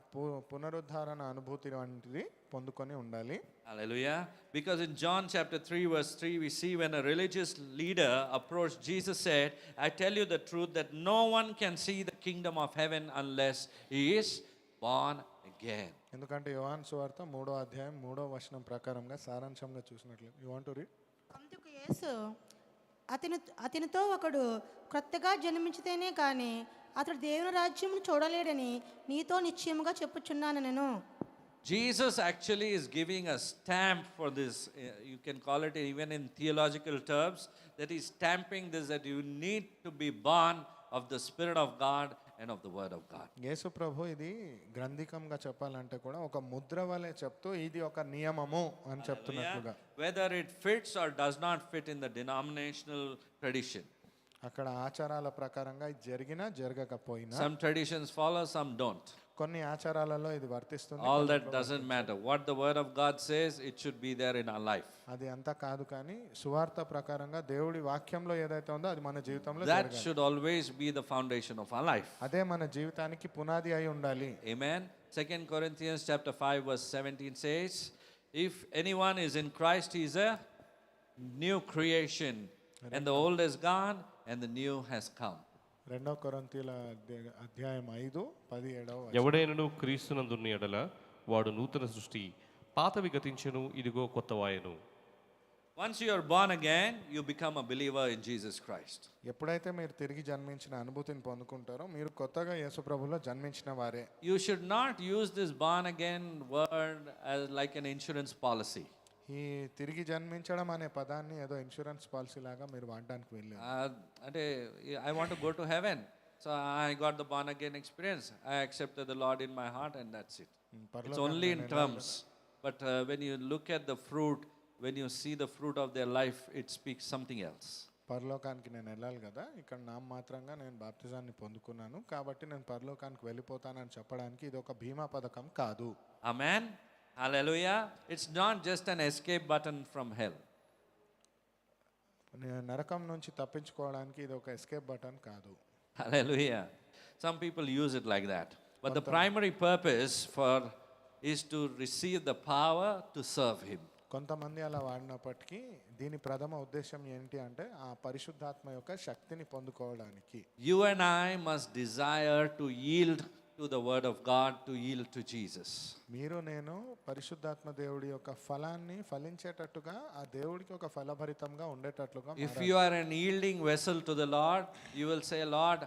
పునరుద్ధారణ అనుభూతి వంటిది పొందుకొని ఉండాలి. Hallelujah. Because in John chapter 3 verse 3 we see when a religious leader approached Jesus said, I tell you the truth that no one can see the kingdom of heaven unless he is born again. ఎందుకంటే యోహాను సువార్త 3వ అధ్యాయం 3వ వచనం ప్రకారంగా సారాంశంగా చూసినట్లు, you want to read? అందుకు యేసు అతనితో ఒకడు క్రొత్తగా జన్మించితేనే కానీ అతడు దేవుని రాజ్యమును చూడలేడని నీతో నిశ్చయముగా చెప్పుచున్నాను నేను. Jesus actually is giving a stamp for this. You can call it even in theological terms, that he's stamping this, that you need to be born of the Spirit of God and of the Word of God. యేసు ప్రభు ఇది గ్రంథికంగా చెప్పాలంటే కూడా ఒక ముద్ర వలె చెప్తూ ఇది ఒక నియమము అని చెప్తున్నట్టుగా. Whether it fits or does not fit in the denominational tradition. అక్కడ ఆచారాల ప్రకారంగా ఇది జరిగినా జరగకపోయినా, Some traditions follow, some don't. కొన్ని ఆచారాలలో ఇది వర్తిస్తుంది. All that doesn't matter. What the Word of God says, it should be there in our life. అది అంతా కాదు, కానీ సువార్త ప్రకారంగా దేవుడి వాక్యంలో ఏదైతే ఉందో అది మన జీవితంలో That జరగాలి. should always be the foundation of our life. అదే మన జీవితానికి పునాది అయి ఉండాలి. Amen. 2 Corinthians chapter 5 verse 17 says, if anyone is in Christ, he is a new creation, and the old is gone and the new has come. 2 కొరింథీయుల అధ్యాయం 5:17. ఎవడైనను క్రీస్తునందున్న ఎడల వాడు నూతన సృష్టి, పాతవి గతించెను, ఇదిగో కొత్తవాయెను. Once you are born again, you become a believer in Jesus Christ. ఎప్పుడైతే మీరు తిరిగి జన్మించిన అనుభూతిని పొందుకుంటారో మీరు కొత్తగా యేసు ప్రభువులో జన్మించిన వారే. You should not use this born again word as like an insurance policy. ఈ తిరిగి జన్మించడం అనే పదాన్ని ఏదో ఇన్సూరెన్స్ పాలసీ లాగా మీరు వాడడానికి వెళ్ళారు. అంటే I want to go to heaven, so I got the born again experience. I accepted the Lord in my heart and that's it. It's only in terms, but when you look at the fruit, when you see the fruit of their life, it speaks something else. పరలోకానికి నేను వెళ్ళాలి కదా, ఇక్కడ నామమాత్రంగా నేను బాప్తిజాన్ని పొందుకున్నాను కాబట్టి నేను పరలోకానికి వెళ్ళిపోతానని చెప్పడానికి ఇది ఒక బీమా పథకం కాదు. Amen. Hallelujah. It's not just an escape button from hell. నరకం నుంచి తప్పించుకోవడానికి ఇది ఒక ఎస్కేప్ బటన్ కాదు. Hallelujah. Some people use it like that. But the primary purpose is to receive the power to serve him. కొంతమంది అలా వాడినప్పటికీ దీని ప్రథమ ఉద్దేశం ఏంటి అంటే ఆ పరిశుద్ధాత్మ యొక్క శక్తిని పొందుకోవడానికి. You and I must desire to yield to the word of God, to yield to Jesus. మీరు నేను పరిశుద్ధాత్మ దేవుడి యొక్క ఫలాన్ని ఫలించేటట్టుగా ఆ దేవుడికి ఒక ఫలభరితంగా ఉండేటట్లుగా. If you are an yielding vessel to the Lord, you will say, Lord,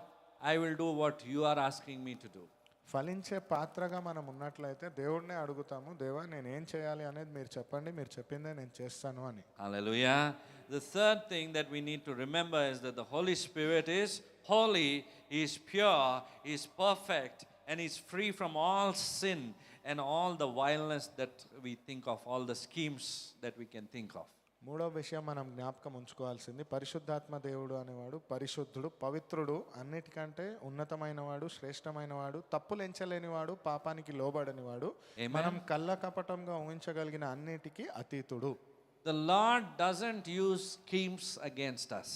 I will do what you are asking me to do. ఫలించే పాత్రగా మనం ఉన్నట్లయితే దేవుడినే అడుగుతాము, దేవా నేను ఏం చేయాలి అనేది మీరు చెప్పండి, మీరు చెప్పిందే నేను చేస్తాను అని. Hallelujah. The third thing that we need to remember is that the Holy Spirit is holy, He is pure, He is perfect, and He is free from all sin and all the vileness that we think of, all the schemes that we can think of. మూడో విషయం మనం జ్ఞాపకం ఉంచుకోవాల్సింది, పరిశుద్ధాత్మ దేవుడు అనేవాడు పరిశుద్ధుడు, పవిత్రుడు, అన్నిటికంటే ఉన్నతమైన వాడు, శ్రేష్టమైన వాడు, తప్పులు ఎంచలేనివాడు, పాపానికి లోబడనివాడు, Amen. మనం కళ్ళ కపటంగా ఊహించగలిగిన అన్నిటికీ అతీతుడు. The Lord doesn't use schemes against us.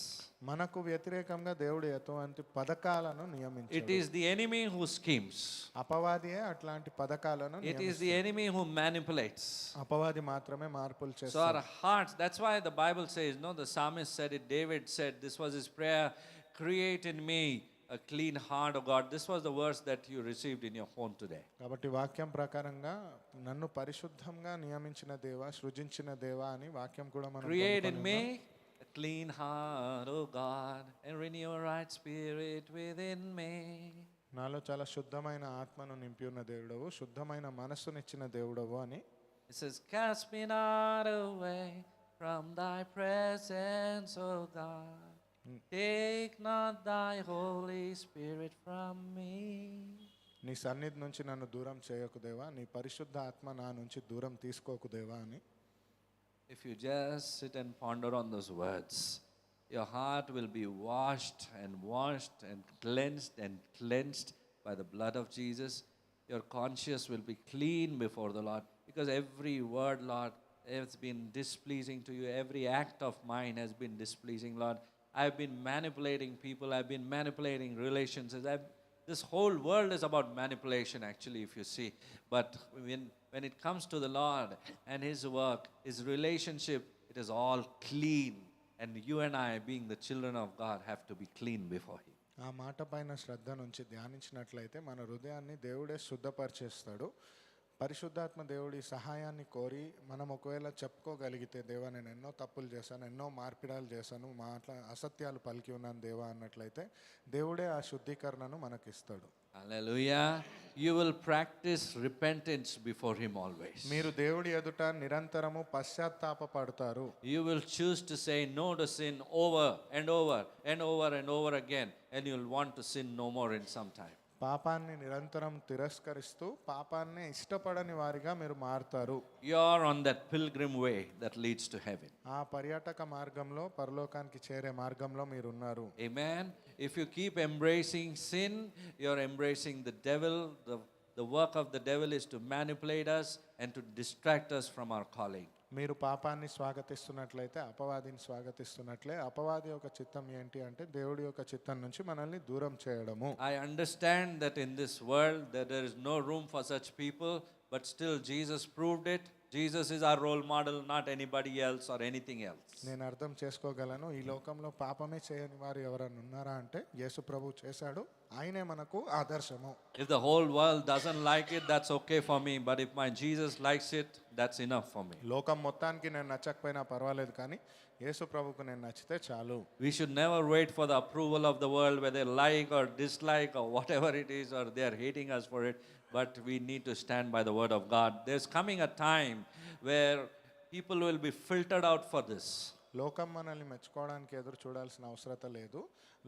మనకు వ్యతిరేకంగా దేవుడు ఎటువంటి పథకాలను It నియమించాడు. is the enemy who schemes. అపవాదియే అట్లాంటి పథకాలను It is the enemy who manipulates. అపవాది మాత్రమే మార్పులు So చేస్తాడు. our hearts, that's why the Bible says, no, the psalmist said it, David said, this was his prayer, create in me a clean heart, O God. This was the verse that you received in your phone today. కాబట్టి వాక్యం ప్రకారంగా నన్ను పరిశుద్ధంగా నియమించిన దేవా, సృజించిన దేవా అని వాక్యం కూడా మనం Create in పొందుకొని me a clean heart, O God, and renew a right spirit within me. నాలో చాలా శుద్ధమైన ఆత్మను నింపి ఉన్న దేవుడవు, శుద్ధమైన మనస్సునిచ్చిన దేవుడవు అని. It says, cast me not away from thy presence, O God. Take not thy Holy Spirit from me. నీ సన్నిధి నుంచి నన్ను దూరం చేయకు దేవా, నీ పరిశుద్ధ ఆత్మ నా నుంచి దూరం తీసుకోకు దేవా అని. If you just sit and ponder on those words, your heart will be washed and cleansed by the blood of Jesus. Your conscience will be clean before the Lord, because every word, Lord, has been displeasing to you. Every act of mine has been displeasing, Lord. I've been manipulating people. I've been manipulating relationships. This whole world is about manipulation, actually, if you see. But when it comes to the Lord and His work, His relationship, it is all clean. And you and I, being the children of God, have to be clean before Him. ఆ మాట పైన శ్రద్ధ నుంచి ధ్యానించినట్లయితే మన హృదయాన్ని దేవుడే శుద్ధపరిచేస్తాడు. పరిశుద్ధాత్మ దేవుడి సహాయాన్ని కోరి మనం ఒకవేళ చెప్పుకోగలిగితే, దేవా నేను ఎన్నో తప్పులు చేశాను, ఎన్నో మార్పిడాలు చేశాను, అసత్యాలు పలికి ఉన్నాను దేవా అన్నట్లయితే దేవుడే ఆ శుద్ధీకరణను మనకిస్తాడు. Hallelujah. You will practice repentance before Him always. మీరు దేవుడి ఎదుట నిరంతరము పశ్చాత్తాపపడతారు. You will choose to say no to sin over and over and over and over again, and you will want to sin no more in some time. పాపాన్ని నిరంతరం తిరస్కరిస్తూ పాపాన్ని ఇష్టపడని వారిగా మీరు మారుతారు. You are on that pilgrim way that leads to heaven. ఆ పర్యాటక మార్గంలో పరలోకానికి చేరే మార్గంలో మీరు ఉన్నారు. Amen. If you keep embracing sin, you are embracing the devil. The work of the devil is to manipulate us and to distract us from our calling. మీరు పాపాన్ని స్వాగతిస్తున్నట్లయితే అపవాదిని స్వాగతిస్తున్నట్లే. అపవాది యొక్క చిత్తం ఏంటి అంటే దేవుడి యొక్క చిత్తం నుంచి మనల్ని దూరం చేయడము. I understand that in this world that there is no room for such people, but still Jesus proved it. Jesus is our role model, not anybody else or anything else. నేను అర్థం చేసుకోగలను, ఈ లోకంలో పాపమే చేయని వారు ఎవరైనా ఉన్నారా అంటే యేసు ప్రభు చేశాడు, ఆయనే మనకు ఆదర్శము. If the whole world doesn't like it, that's okay for me, but if my Jesus likes it, that's enough for me. లోకం మొత్తానికి నేను నచ్చకపోయినా పర్వాలేదు, కానీ యేసు ప్రభుకు నేను నచ్చితే చాలు. We should never wait for the approval of the world, whether they like or dislike or whatever it is, or they are hating us for it, but we need to stand by the word of God. There's coming a time where people will be filtered out for this. లోకం మనల్ని మెచ్చుకోవడానికి ఎదురు చూడాల్సిన అవసరం లేదు.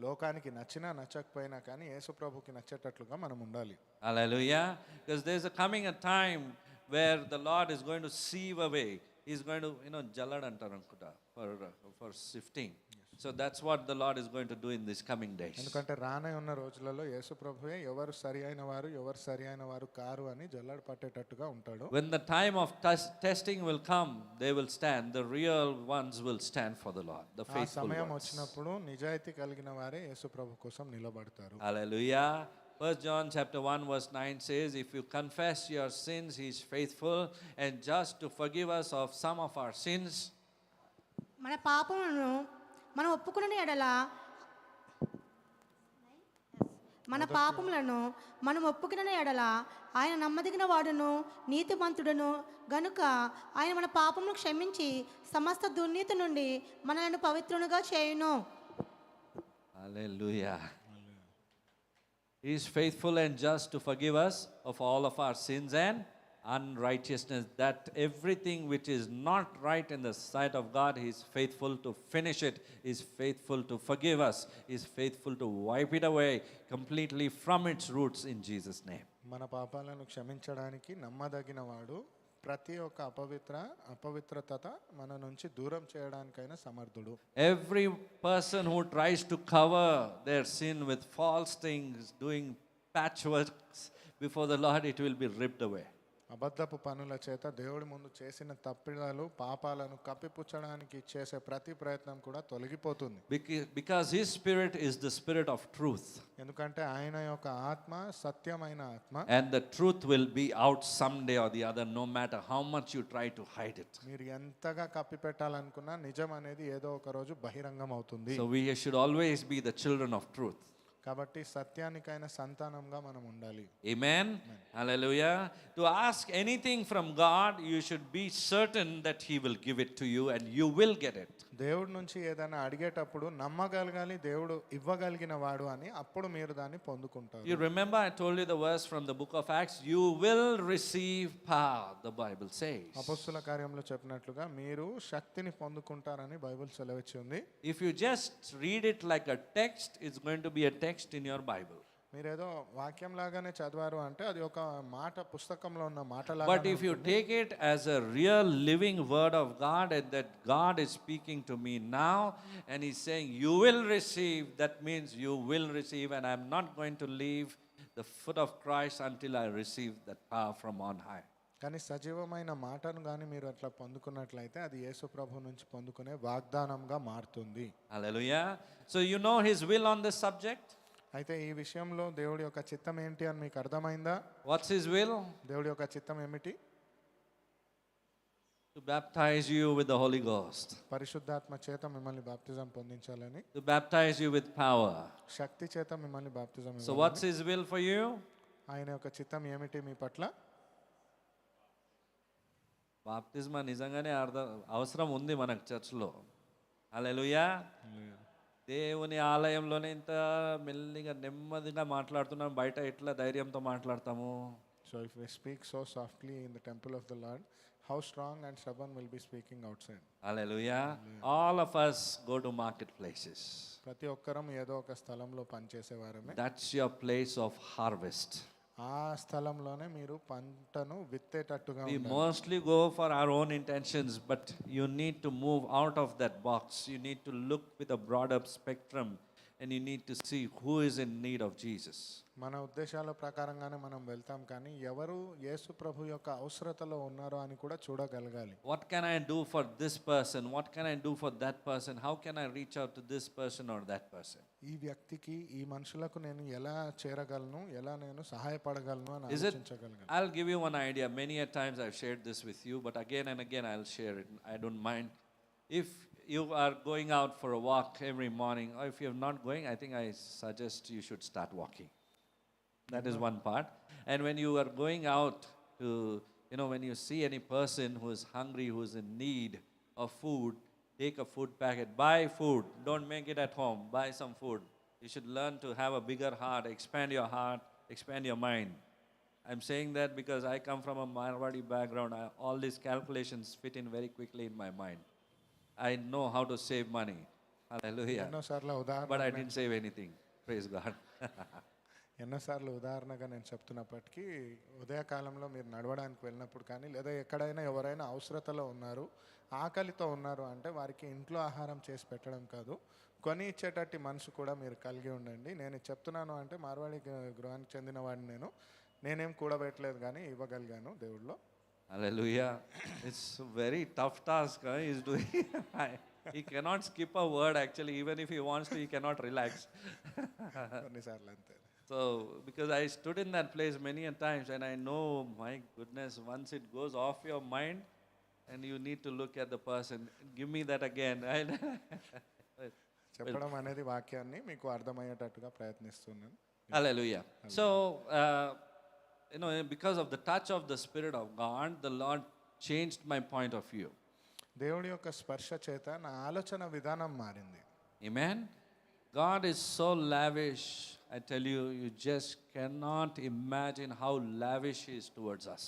లోకానికి నచ్చినా నచ్చకపోయినా కానీ యేసు ప్రభుకి నచ్చేటట్లుగా మనం ఉండాలి. Hallelujah. Because there's coming a time where the Lord is going to sieve away. He's going to, jalad antaru anukunta for sifting. So that's what the Lord is going to do in these coming days. ఎందుకంటే రానే ఉన్న రోజులలో యేసు ప్రభువే ఎవరు సరి అయిన వారు, ఎవరు సరి అయిన వారు కారు అని జల్లడ పట్టేటట్టుగా ఉంటాడు. When the time of testing will come, they will stand. The real ones will stand for the Lord, the ఆ faithful సమయం ones. వచ్చినప్పుడు నిజాయితీ కలిగిన వారే యేసు ప్రభు కోసం నిలబడతారు. Hallelujah. 1 John chapter 1 verse 9 says, if you confess your sins, He is faithful and just to forgive us of some of our sins. మన పాపములను మనం ఒప్పుకున్న ఎడల మన పాపములను మనం ఒప్పుకున్న ఎడల ఆయన నమ్మదగిన వాడును నీతిమంతుడును గనుక ఆయన మన పాపమును క్షమించి సమస్త దుర్నీతి నుండి మనలను పవిత్రునిగా చేయును. Hallelujah. He is faithful and just to forgive us of all of our sins and unrighteousness. That everything which is not right in the sight of God, He is faithful to finish it. He is faithful to forgive us. He is faithful to wipe it away completely from its roots in Jesus' name. మన పాపాలను క్షమించడానికి నమ్మదగిన వాడు, ప్రతి ఒక్క అపవిత్రత మన నుంచి దూరం చేయడానికైనా సమర్థుడు. Every person who tries to cover their sin with false things, doing patchworks before the Lord, it will be ripped away. అబద్ధపు పనుల చేత దేవుడి ముందు చేసిన తప్పిదాలు పాపాలను కప్పిపుచ్చడానికి చేసే ప్రతి ప్రయత్నం కూడా తొలగిపోతుంది. Because His Spirit is the Spirit of truth. ఎందుకంటే ఆయన యొక్క ఆత్మ సత్యమైన ఆత్మ. And the truth will be out someday or the other, no matter how much you try to hide it. మీరు ఎంతగా కప్పిపెట్టాలనుకున్నా నిజం అనేది ఏదో ఒక రోజు బహిరంగం అవుతుంది. So we should always be the children of truth. కాబట్టి సత్యానికైన సంతానంగా మనం ఉండాలి. Amen. Hallelujah. To ask anything from God, you should be certain that He will give it to you and you will get it. దేవుడి నుంచి ఏదైనా అడిగేటప్పుడు నమ్మగలగాలి దేవుడు ఇవ్వగలిగిన వాడు అని, అప్పుడు మీరు దాన్ని పొందుకుంటారు. You remember I told you the verse from the book of Acts, you will receive power, the Bible says. అపొస్తలుల కార్యంలో చెప్పినట్లుగా మీరు శక్తిని పొందుకుంటారని Bible సెలవిచ్చింది. If you just read it like a text, it's going to be a text in your Bible. మీరేదో వాక్యం లాగానే చదివారు అంటే అది ఒక మాట, పుస్తకంలో ఉన్న మాట But లాగానే if you ఉంటుంది. take it as a real living word of God and that God is speaking to me now and He's saying you will receive, that means you will receive, and I'm not going to leave the foot of Christ until I receive that power from on high. కానీ సజీవమైన మాటను కానీ మీరు అట్లా పొందుకున్నట్లయితే అది యేసు ప్రభు నుంచి పొందుకునే వాగ్దానంగా మారుతుంది. Hallelujah. So you know His will on this subject? అయితే ఈ విషయంలో దేవుడి యొక్క చిత్తం ఏంటి అని మీకు అర్థమైందా? What's His will? దేవుడి యొక్క చిత్తం ఏమిటి? To baptize you with the Holy Ghost. పరిశుద్ధాత్మ చేత మిమ్మల్ని బాప్తిజం పొందించాలని, To baptize you with power. శక్తి చేత మిమ్మల్ని బాప్తిజం So ఇవ్వాలని. what's His will for you? ఆయన యొక్క చిత్తం ఏమిటి మీ పట్ల? బాప్తిజమా నిజంగానే అవసరం ఉంది మనకు చర్చ్లో. హల్లెలూయా. దేవుని ఆలయంలోనే ఇంత మెల్లిగా నెమ్మదిగా మాట్లాడుతున్నాం, బయట ఎట్లా ధైర్యంతో మాట్లాడతాము? So if we speak so softly in the temple of the Lord, how strong and stubborn will be speaking outside? Hallelujah. All of us go to marketplaces. ప్రతి ఒక్కరం ఏదో ఒక స్థలంలో పనిచేసేవారమే. That's your place of harvest. ఆ స్థలంలోనే మీరు పంటను విత్తేటట్టుగా We ఉండాలి. mostly go for our own intentions, but you need to move out of that box. You need to look with a broader spectrum and you need to see who is in need of Jesus. మన ఉద్దేశాల ప్రకారంగానే మనం వెళ్తాం, కానీ ఎవరు యేసు ప్రభు యొక్క అవసరతలో ఉన్నారో అని కూడా చూడగలగాలి. What can I do for this person? What can I do for that person? How can I reach out to this person or that person? ఈ వ్యక్తికి, ఈ మనుషులకు నేను ఎలా చేరగలను, ఎలా నేను సహాయపడగలను అని Is it? ఆలోచించగలను. I'll give you one idea. Many a times I've shared this with you, but again and again I'll share it. I don't mind. If you are going out for a walk every morning, or if you're not going, I think I suggest you should start walking. That is one part. And when you are going out to, when you see any person who is hungry, who is in need of food, take a food packet, buy food. Don't make it at home. Buy some food. You should learn to have a bigger heart, expand your heart, expand your mind. I'm saying that because I come from a Marwadi background. All these calculations fit in very quickly in my mind. I know how to save money. Hallelujah. ఎన్నోసార్లు But I ఉదాహరణ didn't save anything. Praise God. ఎన్నోసార్లు ఉదాహరణగా నేను చెప్తున్నప్పటికీ, ఉదయకాలంలో మీరు నడవడానికి వెళ్ళినప్పుడు కానీ, లేదా ఎక్కడైనా ఎవరైనా అవసరతలో ఉన్నారు, ఆకలితో ఉన్నారు అంటే వారికి ఇంట్లో ఆహారం చేసి పెట్టడం కాదు, కొని ఇచ్చేటట్టు మనసు కూడా మీరు కలిగి ఉండండి. నేను చెప్తున్నాను అంటే మార్వాడి గృహానికి చెందిన వాడిని నేనేం కూడబెట్టలేదు కానీ ఇవ్వగలిగాను దేవుడిలో. Hallelujah. It's a very tough task. He's doing. He cannot skip a word actually. Even if he wants to, he cannot relax. కొన్నిసార్లు అంతే. So, because I stood in that place many a times and I know, my goodness, once it goes off your mind and you need to look at the person, give me that again. చెప్పడం అనేది వాక్యాన్ని మీకు అర్థమయ్యేటట్టుగా ప్రయత్నిస్తున్నాను. Hallelujah. So, because of the touch of the Spirit of God, the Lord changed my point of view. దేవుడి యొక్క స్పర్శ చేత నా ఆలోచన విధానం మారింది. Amen. God is so lavish. I tell you, you just cannot imagine how lavish He is towards us.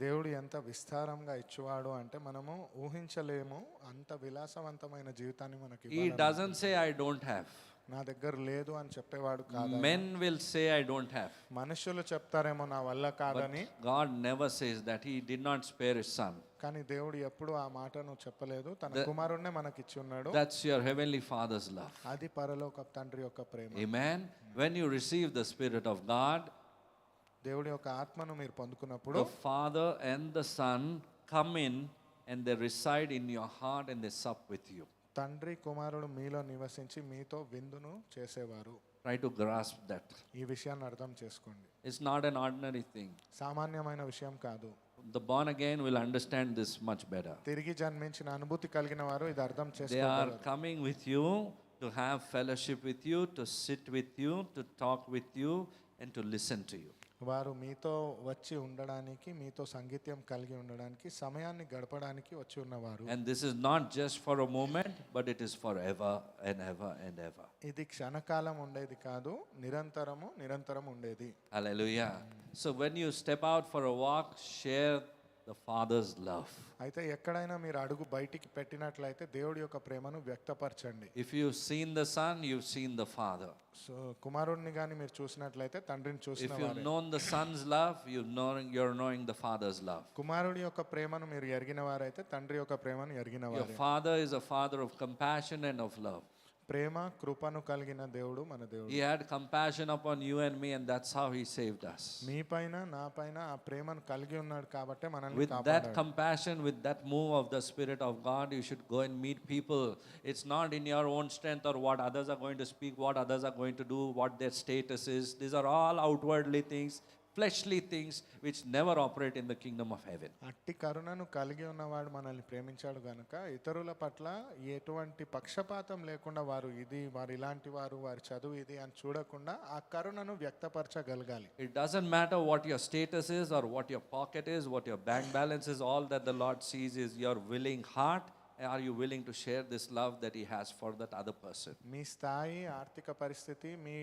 దేవుడు ఎంత విస్తారంగా ఇచ్చేవాడు అంటే మనము ఊహించలేము. అంత విలాసవంతమైన జీవితాన్ని మనకి He doesn't say, I don't have. నా దగ్గర లేదు అని చెప్పేవాడు కాదు. Men will say, I don't have. మనుషులు చెప్తారేమో నా వల్ల కాదని. God never says that. He did not spare His Son. కానీ దేవుడు ఎప్పుడు ఆ మాటను చెప్పలేదు. తన కుమారుణ్ణే మనకి ఇచ్చి ఉన్నాడు. That's your heavenly Father's love. అది పరలోక తండ్రి యొక్క ప్రేమ. Amen. When you receive the Spirit of God, దేవుడి యొక్క ఆత్మను మీరు పొందుకున్నప్పుడు the Father and the Son come in and they reside in your heart and they sup with you. తండ్రి కుమారుడు మీలో నివసించి మీతో విందును చేసేవారు. Try to grasp that. ఈ విషయాన్ని అర్థం చేసుకోండి. It's not an ordinary thing. సామాన్యమైన విషయం కాదు. The born again will understand this much better. తిరిగి జన్మించిన అనుభూతి కలిగిన వారు ఇది అర్థం They are చేసుకోగలరు. coming with you to have fellowship with you, to sit with you, to talk with you, and to listen to you. వారు మీతో వచ్చి ఉండడానికి, మీతో సంగీత్యం కలిగి ఉండడానికి, సమయాన్ని గడపడానికి వచ్చి ఉన్నవారు. And this is not just for a moment, but it is forever and ever and ever. ఇది క్షణకాలం ఉండేది కాదు, నిరంతరం ఉండేది. Hallelujah. So when you step out for a walk, share the Father's love. అయితే ఎక్కడైనా మీరు అడుగు బయటికి పెట్టినట్లయితే దేవుడి యొక్క ప్రేమను వ్యక్తపరచండి. If you've seen the Son, you've seen the Father. So కుమారుడిని కానీ మీరు చూసినట్లయితే తండ్రిని చూసిన If you've వారే. known the Son's love, you're knowing the Father's love. కుమారుడి యొక్క ప్రేమను మీరు ఎరిగిన వారైతే తండ్రి యొక్క ప్రేమను ఎరిగిన Your వారే. Father is a Father of compassion and of love. ప్రేమ కృపను కలిగిన దేవుడు మన దేవుడు. He had compassion upon you and me, and that's how He saved us. మీ పైన నా పైన ఆ ప్రేమను కలిగి ఉన్నాడు కాబట్టి మనల్ని With that కాపాడాడు. compassion, with that move of the Spirit of God, you should go and meet people. It's not in your own strength or what others are going to speak, what others are going to do, what their status is. These are all outwardly things, fleshly things which never operate in the kingdom of heaven. అట్టి కరుణను కలిగి ఉన్నవాడు మనల్ని ప్రేమించాడు గనుక ఇతరుల పట్ల ఎటువంటి పక్షపాతం లేకుండా వారు ఇలాంటి వారు, వారి చదువు ఇది అని చూడకుండా ఆ కరుణను వ్యక్తపరచగలగాలి. It doesn't matter what your status is or what your pocket is, what your bank balance is. All that the Lord sees is your willing heart. Are you willing to share this love that He has for that other person? మీ స్థాయి, ఆర్థిక పరిస్థితి, మీ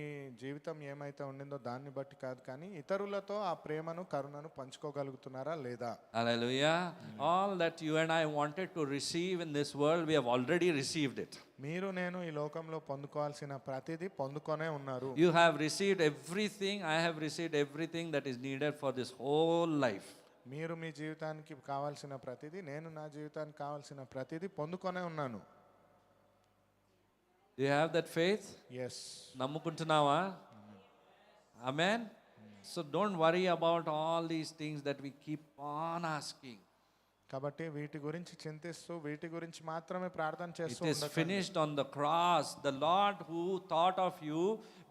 జీవితం ఏమైతే ఉండిందో దాన్ని బట్టి కాదు, కానీ ఇతరులతో ఆ ప్రేమను కరుణను పంచుకోగలుగుతున్నారా లేదా. Hallelujah. All that you and I wanted to receive in this world, we have already received it. మీరు నేను ఈ లోకంలో పొందుకోవాల్సిన ప్రతిదీ పొందుకొనే ఉన్నారు. You have received everything. I have received everything that is needed for this whole life. మీరు మీ జీవితానికి కావాల్సిన ప్రతిదీ, నేను నా జీవితానికి కావాల్సిన ప్రతిదీ పొందుకొనే ఉన్నాను. Do you have that faith? Yes. నమ్ముకుంటున్నావా? Amen. So don't worry about all these things that we keep on asking. కాబట్టి వీటి గురించి చింతిస్తూ వీటి గురించి మాత్రమే ప్రార్థన చేస్తూ It is finished on the cross. The Lord who thought of you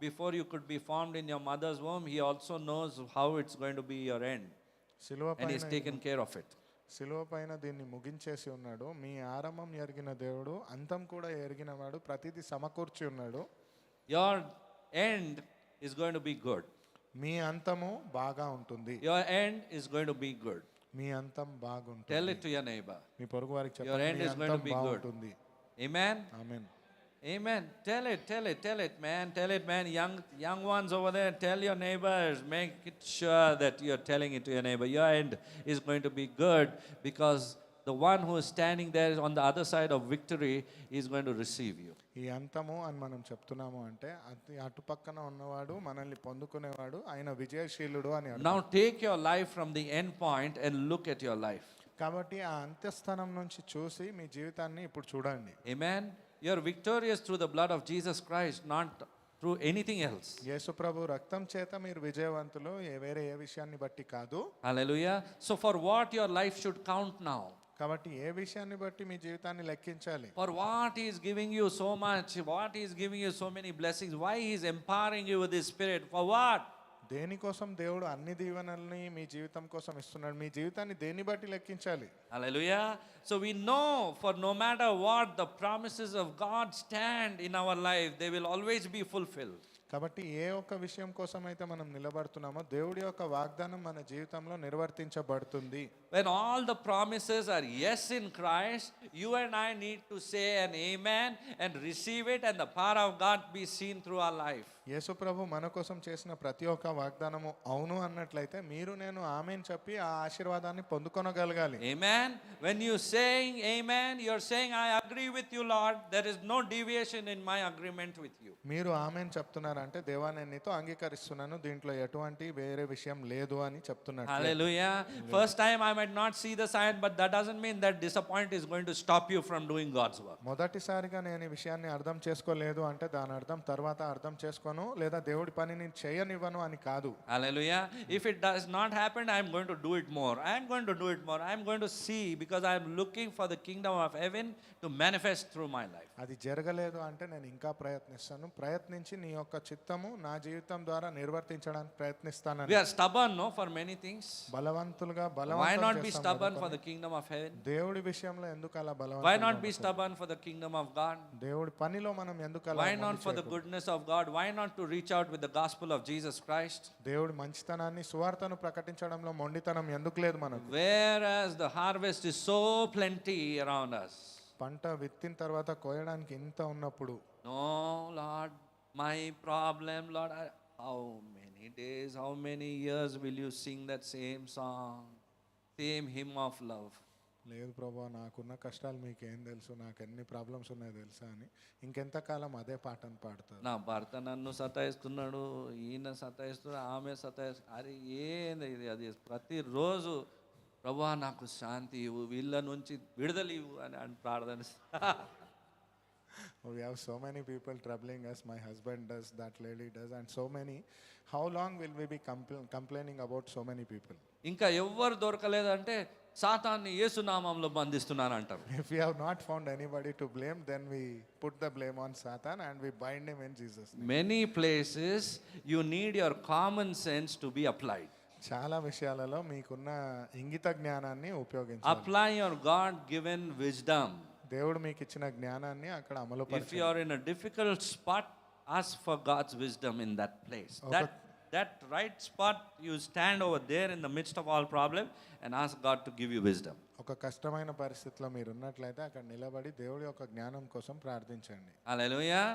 before you could be formed in your mother's womb, He also knows how it's going to be your end. శిలువ And He's పైన taken care of it. శిలువ పైన దీన్ని ముగించేసి ఉన్నాడు. మీ ఆరంభం ఎరిగిన దేవుడు, అంతం కూడా ఎరిగిన వాడు, ప్రతిదీ సమకూర్చి ఉన్నాడు. Your end is going to be good. మీ అంతము బాగా ఉంటుంది. Your end is going to be good. మీ అంతం బాగుంటుంది. Tell it to your neighbor. మీ పొరుగు వారికి Your end చెప్పండి, మీ is going to అంతం be good. బాగుంటుంది. Amen. Amen. Amen. Tell it, man. Tell it, man. Young ones over there, tell your neighbors. Make it sure that you're telling it to your neighbor. Your end is going to be good because the one who is standing there on the other side of victory is going to receive you. ఈ అంతము అని మనం చెప్తున్నాము అంటే అటుపక్కన ఉన్నవాడు, మనల్ని పొందుకునేవాడు, ఆయన విజయశీలుడు అని అర్థం. Now take your life from the end point and look at your life. కాబట్టి ఆ అంత్యస్థానం నుంచి చూసి మీ జీవితాన్ని ఇప్పుడు చూడండి. Amen. You're victorious through the blood of Jesus Christ, not through anything else. యేసు ప్రభు రక్తం చేత మీరు విజయవంతులు, వేరే ఏ విషయాన్ని బట్టి కాదు. Hallelujah. So for what your life should count now? కాబట్టి ఏ విషయాన్ని బట్టి మీ జీవితాన్ని లెక్కించాలి. For what He is giving you so much, what He is giving you so many blessings, why He is empowering you with His Spirit, for what? దేనికోసం దేవుడు అన్ని దీవెనల్ని మీ జీవితం కోసం ఇస్తున్నాడు, మీ జీవితాన్ని దేన్ని బట్టి లెక్కించాలి. Hallelujah. So we know for no matter what the promises of God stand in our life, they will always be fulfilled. కాబట్టి ఏ ఒక్క విషయం కోసం అయితే మనం నిలబడుతున్నామో దేవుడి యొక్క వాగ్దానం మన జీవితంలో నిర్వర్తించబడుతుంది. When all the promises are yes in Christ, you and I need to say an amen and receive it, and the power of God be seen through our life. యేసు ప్రభు మన కోసం చేసిన ప్రతి ఒక్క వాగ్దానము అవును అన్నట్లయితే మీరు నేను ఆమేన్ చెప్పి ఆ ఆశీర్వాదాన్ని పొందుకొనగలగాలి. Amen. When you saying amen, you're saying I agree with you, Lord. There is no deviation in my agreement with you. మీరు ఆమేన్ చెప్తున్నారంటే దేవా నేను నీతో అంగీకరిస్తున్నాను, దీంట్లో ఎటువంటి వేరే విషయం లేదు అని చెప్తున్నారు. Hallelujah. First time I might not see the sign, but that doesn't mean that disappointment is going to stop you from doing God's work. మొదటిసారిగా నేను ఈ విషయాన్ని అర్థం చేసుకోలేదు అంటే దాని అర్థం తర్వాత అర్థం చేసుకోను లేదా దేవుడి పనిని చేయనివ్వను అని కాదు. Hallelujah. If it does not happen, I am going to do it more. I am going to do it more. I am going to see, because I am looking for the kingdom of heaven to manifest through my life. అది జరగలేదు అంటే నేను ఇంకా ప్రయత్నించి నీ యొక్క చిత్తము నా జీవితం ద్వారా నిర్వర్తించడానికి ప్రయత్నిస్తాను. We are stubborn, no, for many things. బలవంతులుగా Why not be stubborn for the kingdom of heaven? దేవుడి విషయంలో ఎందుకు అలా Why not be stubborn for the kingdom of God? దేవుడి పనిలో మనం ఎందుకు అలా Why not for the goodness of God? Why not to reach out with the gospel of Jesus Christ? దేవుడి మంచితనాన్ని సువార్తను ప్రకటించడంలో మొండితనం ఎందుకు లేదు మనకు? Whereas the harvest is so plenty around us. పంట విత్తిన తర్వాత కోయడానికి ఇంత ఉన్నప్పుడు, No, Lord, my problem, Lord, how many days, how many years will you sing that same song, same hymn of love? లేదు ప్రభా నాకున్న కష్టాలు మీకేం తెలుసు, నాకు ఎన్ని ప్రాబ్లమ్స్ ఉన్నాయో తెలుసా అని ఇంకెంతకాలం అదే పాటను పాడతారు. నా భర్త నన్ను సతాయిస్తున్నాడు, ఈయన సతాయిస్తున్నాడు, ఆమె అరే ఏంది ఇది, అది ప్రతిరోజు ప్రభువా నాకు శాంతి ఇవ్వు, వీళ్ళ నుంచి విడుదల ఇవ్వు అని ప్రార్థన. We have so many people troubling us. My husband does, that lady does, and so many. How long will we be complaining about so many people? ఇంకా ఎవ్వరు దొరకలేదంటే సాతాన్ని యేసునామంలో బంధిస్తున్నాను అంటారు. If we have not found anybody to blame, then we put the blame on Satan and we bind him in Jesus' name. Many places you need your common sense to be applied. చాలా విషయాలలో మీకున్న ఇంగిత జ్ఞానాన్ని ఉపయోగించాలి. Apply your God given wisdom. దేవుడు మీకు ఇచ్చిన జ్ఞానాన్ని అక్కడ If అమలుపరచాలి. you are in a difficult spot, ask for God's wisdom in that place. That right spot, you stand over there in the midst of all problem and ask God to give you wisdom. ఒక కష్టమైన పరిస్థితిలో మీరు ఉన్నట్లయితే అక్కడ నిలబడి దేవుడి యొక్క జ్ఞానం కోసం ప్రార్థించండి. Hallelujah.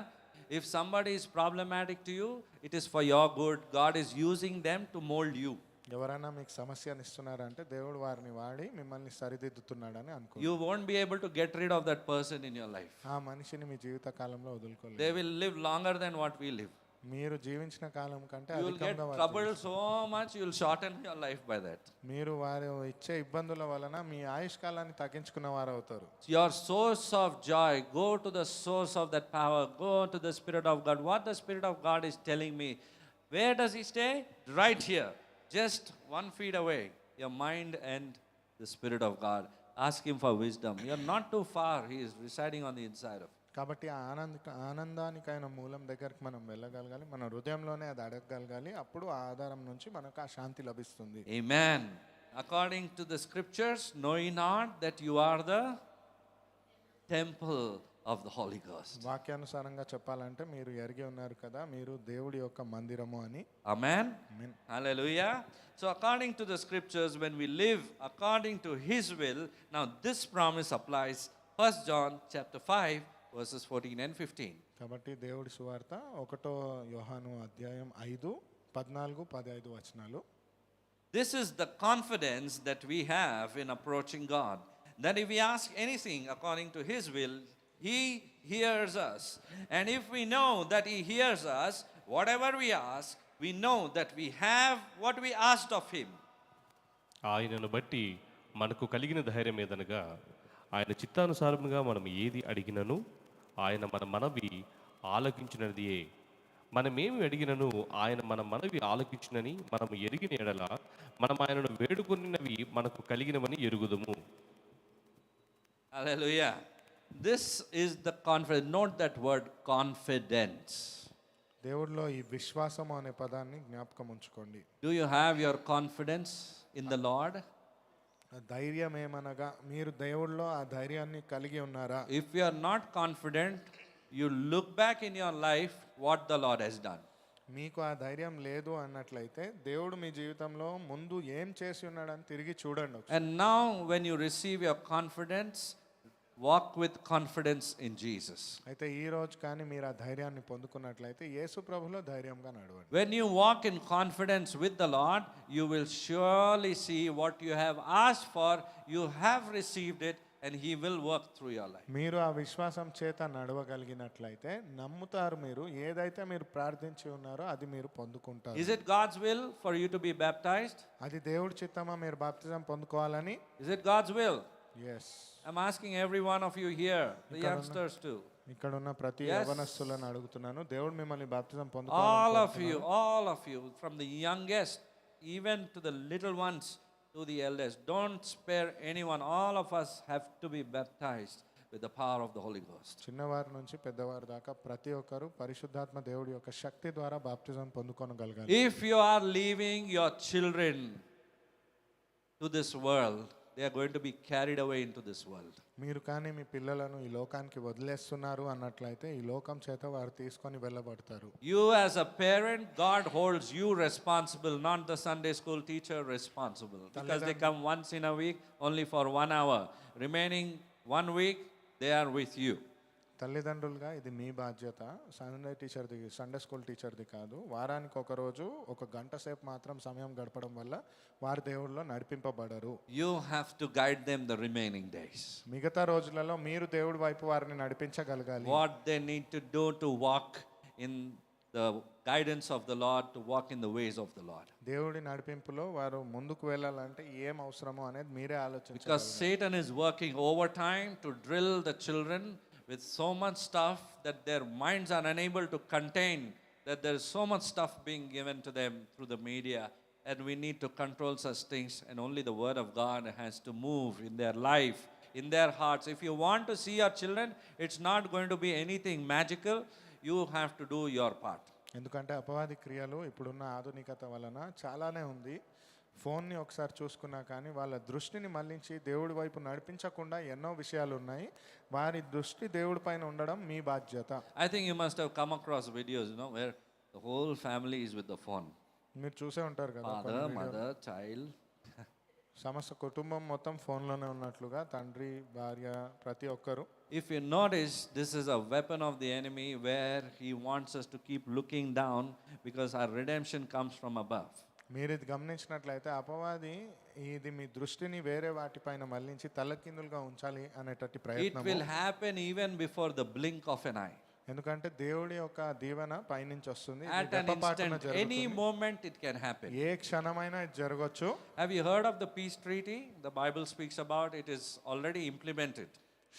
If somebody is problematic to you, it is for your good. God is using them to mold you. ఎవరైనా మీకు సమస్యను ఇస్తున్నారంటే దేవుడు వారిని వాడి మిమ్మల్ని సరిదిద్దుతున్నాడని అనుకో. You won't be able to get rid of that person in your life. ఆ మనిషిని మీ జీవిత కాలంలో వదులుకోలేదు. They will live longer than what we live. మీరు జీవించిన కాలం కంటే You will get అధికంగా వారు troubled so much, you will shorten your life by that. మీరు వారు ఇచ్చే ఇబ్బందుల వలన మీ ఆయుష్కాలాన్ని తగ్గించుకున్న వారు అవుతారు. Your source of joy, go to the source of that power, go to the Spirit of God. What the Spirit of God is telling me, where does He stay? Right here, just 1 feet away, your mind and the Spirit of God. Ask Him for wisdom. You are not too far, He is residing on the inside of you. కాబట్టి ఆ ఆనందానికైన మూలం దగ్గరికి మనం వెళ్ళగలగాలి, మన హృదయంలోనే అది అడగగలగాలి. అప్పుడు ఆ ఆధారం నుంచి మనకు ఆ శాంతి లభిస్తుంది. Amen. According to the scriptures, know ye not that you are the temple of the Holy Ghost. వాక్యానుసారంగా చెప్పాలంటే మీరు ఎరిగి ఉన్నారు కదా మీరు దేవుడి యొక్క మందిరము అని. Amen. Amen. Hallelujah. So according to the scriptures, when we live according to His will, now this promise applies. 1 John chapter 5 verses 14 and 15. కాబట్టి దేవుడి సువార్త 1 యోహాను అధ్యాయం 5:14-15 వచనాలు. This is the confidence that we have in approaching God, that if we ask anything according to His will, He hears us. And if we know that He hears us, whatever we ask, we know that we have what we asked of Him. ఆయనను బట్టి మనకు కలిగిన ధైర్యం ఏదనగా ఆయన చిత్తానుసారముగా మనం ఏది అడిగినను ఆయన మన మనవి ఆలకించినదియే. మనమేమి అడిగినను ఆయన మన మనవి ఆలకించినని మనం ఎరిగిన ఎడల మనం ఆయనను వేడుకొనినవి మనకు కలిగినవని ఎరుగుదుము. Hallelujah. This is the confidence. Note that word, confidence. దేవుడిలో ఈ విశ్వాసం అనే పదాన్ని జ్ఞాపకం ఉంచుకోండి. Do you have your confidence in the Lord? ధైర్యం ఏమనగా మీరు దేవుడిలో ఆ ధైర్యాన్ని కలిగి ఉన్నారా? If you are not confident, you look back in your life what the Lord has done. మీకు ఆ ధైర్యం లేదు అన్నట్లయితే దేవుడు మీ జీవితంలో ముందు ఏం చేసి ఉన్నాడని తిరిగి చూడండి ఒకసారి. And now, when you receive your confidence, walk with confidence in Jesus. అయితే ఈ రోజు కానీ మీరు ఆ ధైర్యాన్ని పొందుకున్నట్లయితే యేసు ప్రభులో ధైర్యంగా నడవండి. When you walk in confidence with the Lord, you will surely see what you have asked for, you have received it, and He will work through your life. మీరు ఆ విశ్వాసం చేత నడవగలిగినట్లయితే నమ్ముతారు, మీరు ఏదైతే మీరు ప్రార్థించి ఉన్నారో అది మీరు పొందుకుంటారు. Is it God's will for you to be baptized? అది దేవుడి చిత్తమా మీరు బాప్తిజం పొందుకోవాలని? Is it God's will? Yes. I'm asking every one of you here, the youngsters too. ఇక్కడ ఉన్న ప్రతి Yes. యవనస్తులను అడుగుతున్నాను, దేవుడు మిమ్మల్ని బాప్తిజం All పొందుకోవాలి. all of you, from the youngest even to the little ones to the eldest, don't spare anyone. All of us have to be baptized with the power of the Holy Ghost. చిన్నవారి నుంచి పెద్దవారి దాకా ప్రతి ఒక్కరు పరిశుద్ధాత్మ దేవుడి యొక్క శక్తి ద్వారా బాప్తిజం పొందుకోగలగాలి. If you are leaving your children to this world, they are going to be carried away into this world. మీరు కానీ మీ పిల్లలను ఈ లోకానికి వదిలేస్తున్నారు అన్నట్లయితే ఈ లోకం చేత వారు తీసుకొని వెళ్ళబడతారు. You as a parent, God holds you responsible, not the Sunday school teacher responsible. Because they come once in a week, only for 1 hour. Remaining 1 week, they are with you. తల్లిదండ్రులుగా ఇది మీ బాధ్యత. సండే స్కూల్ టీచర్ది కాదు. వారానికి ఒక రోజు ఒక గంట సేపు మాత్రం సమయం గడపడం వల్ల వారు దేవుడిలో నడిపింపబడరు. You have to guide them the remaining days. మిగతా రోజులలో మీరు దేవుడి వైపు వారిని నడిపించగలగాలి. What they need to do to walk in the guidance of the Lord, to walk in the ways of the Lord. దేవుడి నడిపింపులో వారు ముందుకు వెళ్ళాలంటే ఏం అవసరమో అనేది మీరే ఆలోచించాలి. Because Satan is working overtime to drill the children with so much stuff that their minds are unable to contain, that there is so much stuff being given to them through the media, and we need to control such things, and only the word of God has to move in their life, in their hearts. If you want to see your children, it's not going to be anything magical. You have to do your part. ఎందుకంటే అపవాది క్రియలు ఇప్పుడున్న ఆధునికత వలన చాలానే ఉంది. ఫోన్ని ఒకసారి చూసుకున్నా కానీ వాళ్ళ దృష్టిని మళ్ళించి దేవుడి వైపు నడిపించకుండా ఎన్నో విషయాలు ఉన్నాయి. వారి దృష్టి దేవుడి పైన ఉండడం మీ బాధ్యత. I think you must have come across videos, where the whole family is with the phone. మీరు చూసే ఉంటారు కదా, Father, mother, child. సమస్త కుటుంబం మొత్తం ఫోన్లోనే ఉన్నట్లుగా తండ్రి, భార్య, ప్రతి ఒక్కరు. If you notice, this is a weapon of the enemy where he wants us to keep looking down because our redemption comes from above. మీరు ఇది గమనించినట్లయితే అపవాది ఇది మీ దృష్టిని వేరే వాటిపైన మళ్ళించి తలకిందులుగా ఉంచాలి అనేటట్టి It ప్రయత్నం. will happen even before the blink of an eye. ఎందుకంటే దేవుడి యొక్క దీవెన పైనుంచి వస్తుంది. At an instant, any moment it can happen. ఏ క్షణమైనా ఇది జరగవచ్చు. Have you heard of the peace treaty? The Bible speaks about it is already implemented.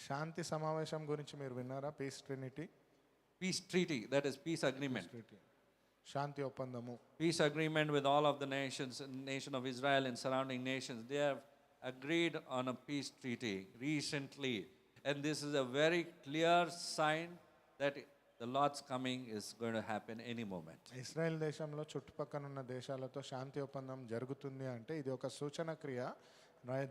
శాంతి సమావేశం గురించి మీరు విన్నారా? Peace trinity, Peace treaty, that is peace agreement. శాంతి ఒప్పందము. Peace agreement with all of the nations, nation of Israel and surrounding nations. They have agreed on a peace treaty recently. And this is a very clear sign that the Lord's coming is going to happen any moment. Israel దేశంలో చుట్టుపక్కల ఉన్న దేశాలతో శాంతి ఒప్పందం జరుగుతుంది అంటే ఇది ఒక సూచన క్రియ.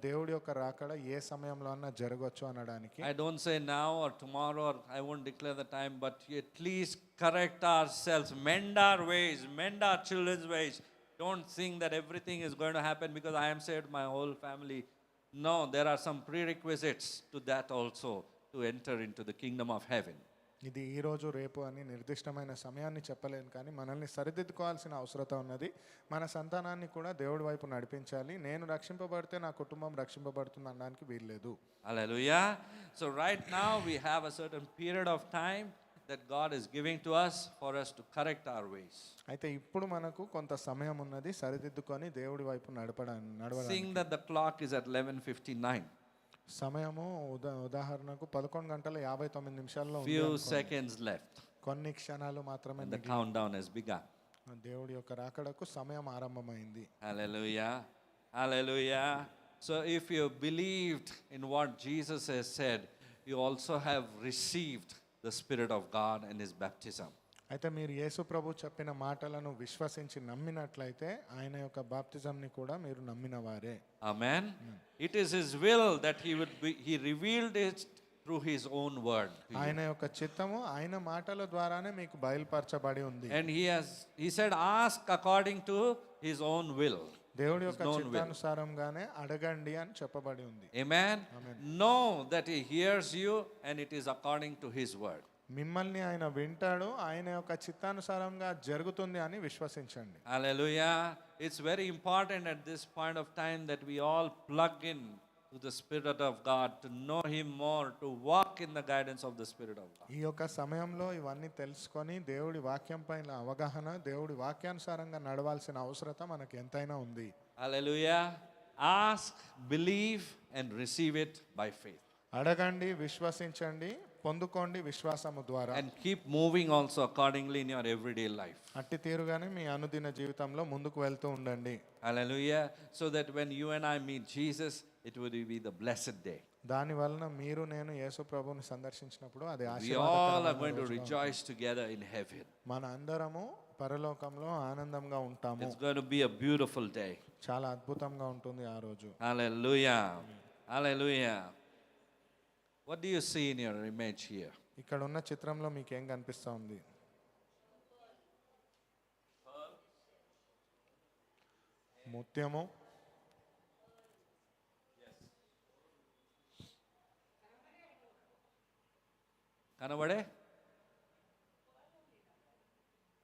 దేవుడి యొక్క రాకడ ఏ సమయంలో అన్నా జరగవచ్చు అనడానికి. I don't say now or tomorrow, or I won't declare the time, but at least correct ourselves, mend our ways, mend our children's ways. Don't think that everything is going to happen because I am saved, my whole family. No, there are some prerequisites to that also to enter into the kingdom of heaven. ఇది ఈ రోజు రేపు అని నిర్దిష్టమైన సమయాన్ని చెప్పలేను, కానీ మనల్ని సరిదిద్దుకోవాల్సిన అవసరత ఉన్నది. మన సంతానాన్ని కూడా దేవుడి వైపు నడిపించాలి. నేను రక్షింపబడితే నా కుటుంబం రక్షింపబడుతుంది అనడానికి వీల్లేదు. Hallelujah. So right now we have a certain period of time that God is giving to us for us to correct our ways. అయితే ఇప్పుడు మనకు కొంత సమయం ఉన్నది సరిదిద్దుకొని దేవుడి వైపు నడవడానికి. Seeing that the clock is at 11:59. సమయము ఉదాహరణకు 11:59 Few seconds left. కొన్ని క్షణాలు మాత్రమే And the countdown has begun. దేవుడి యొక్క రాకడకు సమయం ఆరంభమైంది. Hallelujah. Hallelujah. So if you believed in what Jesus has said, you also have received the Spirit of God and His baptism. అయితే మీరు యేసు ప్రభు చెప్పిన మాటలను విశ్వసించి నమ్మినట్లయితే ఆయన యొక్క బాప్తిజంని కూడా మీరు నమ్మిన వారే. Amen. It is His will that He revealed it through his own word to you. ఆయన యొక్క చిత్తము ఆయన మాటల ద్వారానే మీకు బయలుపరచబడి ఉంది. And he said, ask according to his own will. దేవుడి యొక్క known will. చిత్తానుసారంగానే అడగండి అని చెప్పబడి ఉంది. Amen. Know that he hears you and it is according to his word. మిమ్మల్ని ఆయన వింటాడు, ఆయన యొక్క చిత్తానుసారంగా జరుగుతుంది అని విశ్వసించండి. Hallelujah. It's very important at this point of time that we all plug in to the Spirit of God, to know him more, to walk in the guidance of the Spirit of God. ఈ యొక్క సమయంలో ఇవన్నీ తెలుసుకొని దేవుడి వాక్యం పైన అవగాహన, దేవుడి వాక్యానుసారంగా నడవాల్సిన అవసరత మనకు ఎంతైనా ఉంది. Hallelujah. Ask, believe and receive it by faith. అడగండి, విశ్వసించండి, పొందుకోండి విశ్వాసము ద్వారా. And keep moving also accordingly in your everyday life. అట్టి తీరుగానే మీ అనుదిన జీవితంలో ముందుకు వెళ్తూ ఉండండి. Hallelujah. So that when you and I meet Jesus, it would be the blessed day. దాని వలన మీరు నేను యేసు ప్రభువుని సందర్శించినప్పుడు అది We all are ఆశీర్వాదకరమైన going to రోజుగా ఉంటుంది. rejoice together in heaven. మన అందరము పరలోకంలో ఆనందంగా ఉంటాము. It's going to be a beautiful day. చాలా అద్భుతంగా ఉంటుంది ఆ రోజు. Hallelujah. Hallelujah. What do you see in your image here? ఇక్కడ ఉన్న చిత్రంలో మీకు ఏం కనిపిస్తా ఉంది? ముత్యము, కనబడే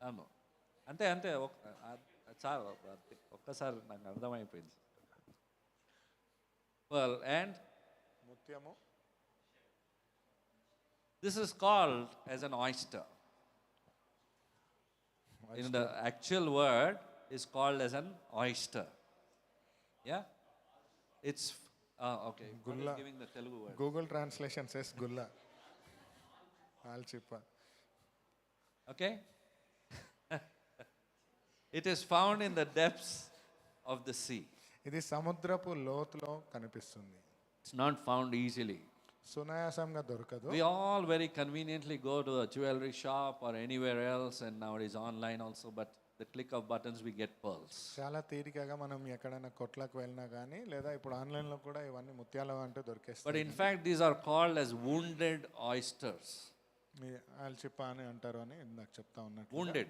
అవును అంతే అంతే చాలు ఒక్కసారి నాకు అర్థమైపోయింది. Well, and ముత్యము, this is called as an oyster. In the actual word is called as an oyster. Yeah? It's okay. God is giving the Telugu word. Google translation says గుల్ల, ఆల్చిప్ప. Okay? It is found in the depths of the sea. ఇది సముద్రపు లోతులో కనిపిస్తుంది. It's not found easily. సునాయాసంగా దొరకదు. We all very conveniently go to a jewelry shop or anywhere else, and nowadays online also, but the click of buttons we get pearls. చాలా తీరికగా మనం ఎక్కడైనా కొట్లకు వెళ్ళినా కానీ లేదా ఇప్పుడు ఆన్లైన్లో కూడా ఇవన్నీ ముత్యాలు అంటే But దొరికేస్తాయి. in fact, these are called as wounded oysters. మీ ఆల్చిప్ప అని అంటారు అని నాకు చెప్తా ఉన్నట్టు. Wounded.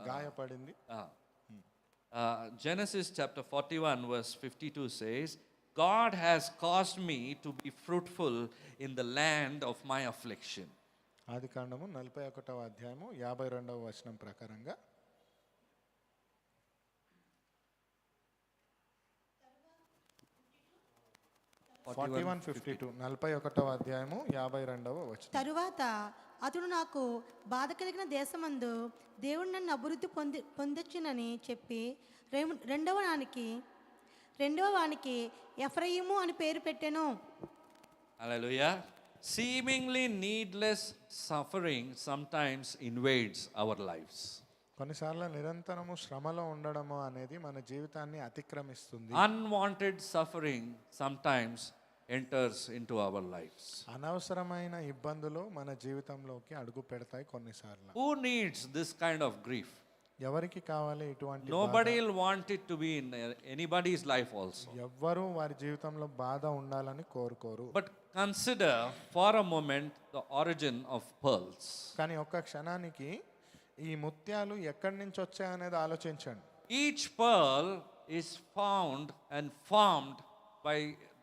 గాయపడింది. Genesis chapter 41 verse 52 says, God has caused me to be fruitful in the land of my affliction. ఆది కాండము 41వ అధ్యాయము 52వ వచనం ప్రకారంగా 41:52 41వ అధ్యాయము 52వ వచనం. తరువాత అతడు నాకు బాధ కలిగిన దేశమందు దేవుడు నన్ను అభివృద్ధి పొందొచ్చునని చెప్పి రెండవ వానికి ఎఫ్రాయిము అని పేరు పెట్టెను. Hallelujah. Seemingly needless suffering sometimes invades our lives. కొన్నిసార్లు నిరంతరము శ్రమలో ఉండడము అనేది మన జీవితాన్ని అతిక్రమిస్తుంది. Unwanted suffering sometimes enters into our lives. అనవసరమైన ఇబ్బందులు మన జీవితంలోకి అడుగు పెడతాయి కొన్నిసార్లు. Who needs this kind of grief? ఎవరికి కావాలి ఇటువంటి బాధ? Nobody will want it to be in anybody's life also. ఎవ్వరూ వారి జీవితంలో బాధ ఉండాలని కోరుకోరు. But consider for a moment the origin of pearls. కానీ ఒక్క క్షణానికి ఈ ముత్యాలు ఎక్కడి నుంచి వచ్చాయనేది ఆలోచించండి. Each pearl is found and formed by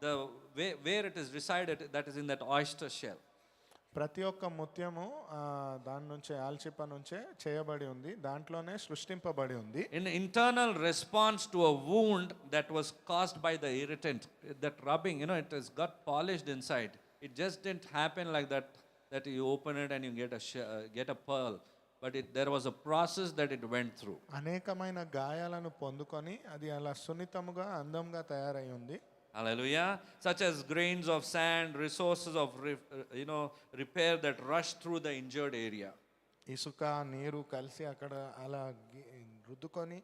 the where it is resided, that is in that oyster shell. ప్రతి ఒక్క ముత్యము దాని నుంచే ఆల్చిప్ప నుంచే చేయబడి ఉంది, దాంట్లోనే సృష్టింపబడి ఉంది. In internal response to a wound that was caused by the irritant, that rubbing, it has got polished inside. It just didn't happen like that you open it and you get a pearl. But there was a process that it went through. అనేకమైన గాయాలను పొందుకొని అది అలా సున్నితముగా అందంగా తయారై ఉంది. Hallelujah. Such as grains of sand, resources of repair that rush through the injured area. ఇసుక నీరు కలిసి అక్కడ అలా రుద్దుకొని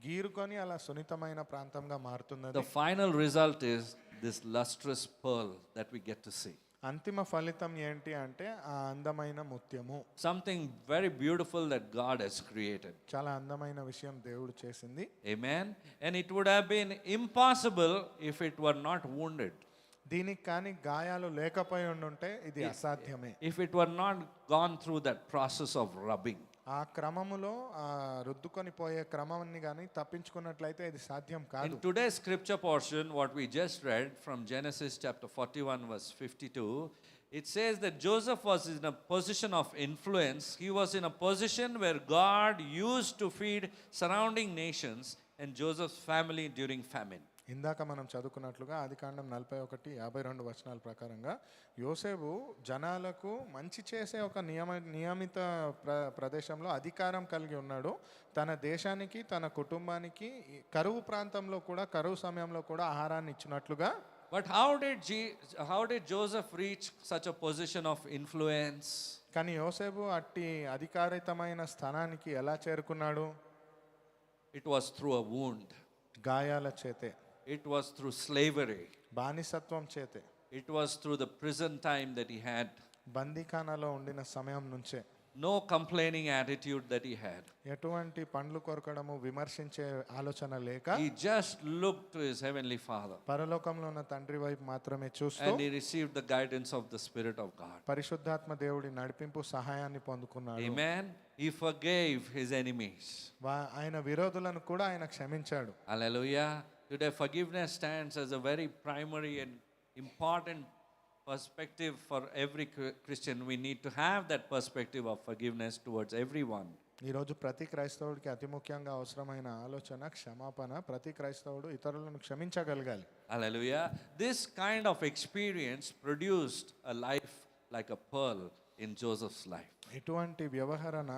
గీరుకొని అలా సున్నితమైన ప్రాంతంగా మారుతున్నది. The final result is this lustrous pearl that we get to see. అంతిమ ఫలితం ఏంటి అంటే ఆ అందమైన ముత్యము. Something very beautiful that God has created. చాలా అందమైన విషయం దేవుడు చేసింది. Amen. And it would have been impossible if it were not wounded. దీనికి కానీ గాయాలు లేకపోయి ఉండుంటే ఇది అసాధ్యమే. If it were not gone through that process of rubbing. ఆ క్రమములో ఆ రుద్దుకొని పోయే క్రమాన్ని కానీ తప్పించుకున్నట్లయితే ఇది సాధ్యం In కాదు. today's scripture portion, what we just read from Genesis chapter 41, verse 52, it says that Joseph was in a position of influence. He was in a position where God used to feed surrounding nations and Joseph's family during famine. ఇందాక మనం చదువుకున్నట్లుగా ఆదికాండం 41:52 వచనాల ప్రకారంగా యోసేపు జనాలకు మంచి చేసే ఒక నియమిత ప్రదేశంలో అధికారం కలిగి ఉన్నాడు. తన దేశానికి తన కుటుంబానికి కరువు ప్రాంతంలో కూడా కరువు సమయంలో కూడా ఆహారాన్ని ఇచ్చినట్లుగా. But how did Joseph reach such a position of influence? కానీ యోసేపు అట్టి అధికారితమైన స్థానానికి ఎలా చేరుకున్నాడు? It was through a wound. గాయాల చేతే, It was through slavery. బానిసత్వం చేతే, It was through the prison time that he had. బందీఖానాలో ఉండిన సమయం నుంచే. No complaining attitude that he had. ఎటువంటి పండ్లు కొరకడము విమర్శించే ఆలోచన లేక He just looked to his heavenly Father పరలోకంలో ఉన్న తండ్రి వైపు మాత్రమే చూస్తూ and he received the guidance of the Spirit of God. పరిశుద్ధాత్మ దేవుడి నడిపింపు సహాయాన్ని పొందుకున్నాడు. Amen. He forgave his enemies. ఆయన విరోధులను కూడా ఆయన క్షమించాడు. Hallelujah. Today, forgiveness stands as a very primary and important perspective for every Christian. We need to have that perspective of forgiveness towards everyone. ఈరోజు ప్రతి క్రైస్తవుడికి అతి ముఖ్యంగా అవసరమైన ఆలోచన క్షమాపణ. ప్రతి క్రైస్తవుడు ఇతరులను క్షమించగలగాలి. Hallelujah. This kind of experience produced a life like a pearl in Joseph's life. ఇటువంటి వ్యవహరణ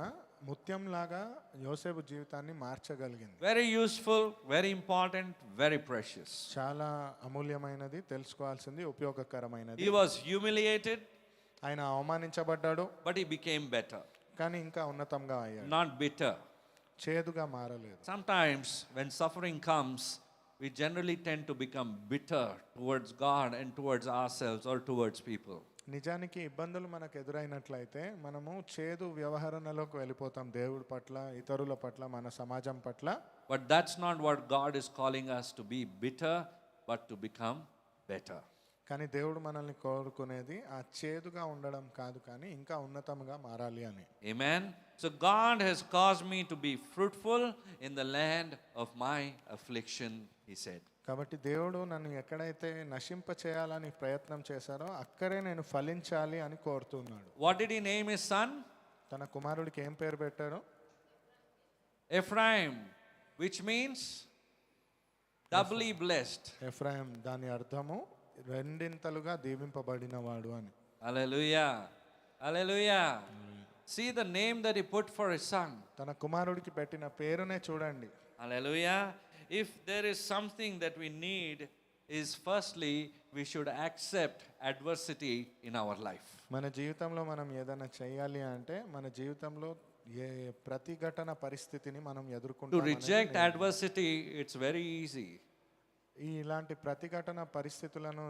ముత్యంలాగా యోసేపు జీవితాన్ని మార్చగలిగింది. Very useful, very important, very precious. చాలా అమూల్యమైనది, తెలుసుకోవాల్సింది, ఉపయోగకరమైనది. He was humiliated, ఆయన అవమానించబడ్డాడు, but he became better, కానీ ఇంకా ఉన్నతంగా అయ్యాడు. not bitter. చేదుగా మారలేదు. Sometimes when suffering comes, we generally tend to become bitter towards God and towards ourselves or towards people. నిజానికి ఇబ్బందులు మనకు ఎదురైనట్లయితే మనము చేదు వ్యవహరణలోకి వెళ్ళిపోతాం, దేవుడి పట్ల, ఇతరుల పట్ల, మన సమాజం పట్ల. But that's not what God is calling us to be bitter, but to become better. కానీ దేవుడు మనల్ని కోరుకునేది ఆ చేదుగా ఉండడం కాదు, కానీ ఇంకా ఉన్నతంగా మారాలి అని. Amen. So God has caused me to be fruitful in the land of my affliction, he said. కాబట్టి దేవుడు నన్ను ఎక్కడైతే నశింప చేయాలని ప్రయత్నం చేశారో అక్కడే నేను ఫలించాలి అని కోరుతున్నాడు. What did he name his son? తన కుమారుడికి ఏం పేరు పెట్టారు? Ephraim, which means doubly blessed. Ephraim, దాని అర్థము రెండింతలుగా దీవింపబడినవాడు అని. Hallelujah. Hallelujah. See the name that he put for his son. తన కుమారుడికి పెట్టిన పేరునే చూడండి. Hallelujah. If there is something that we need is firstly we should accept adversity in our life. మన జీవితంలో మనం ఏదైనా చేయాలి అంటే మన జీవితంలో ఏ ప్రతిఘటన పరిస్థితిని మనం To ఎదుర్కొంటాం. reject adversity, it's very easy. ఇలాంటి ప్రతిఘటన పరిస్థితులను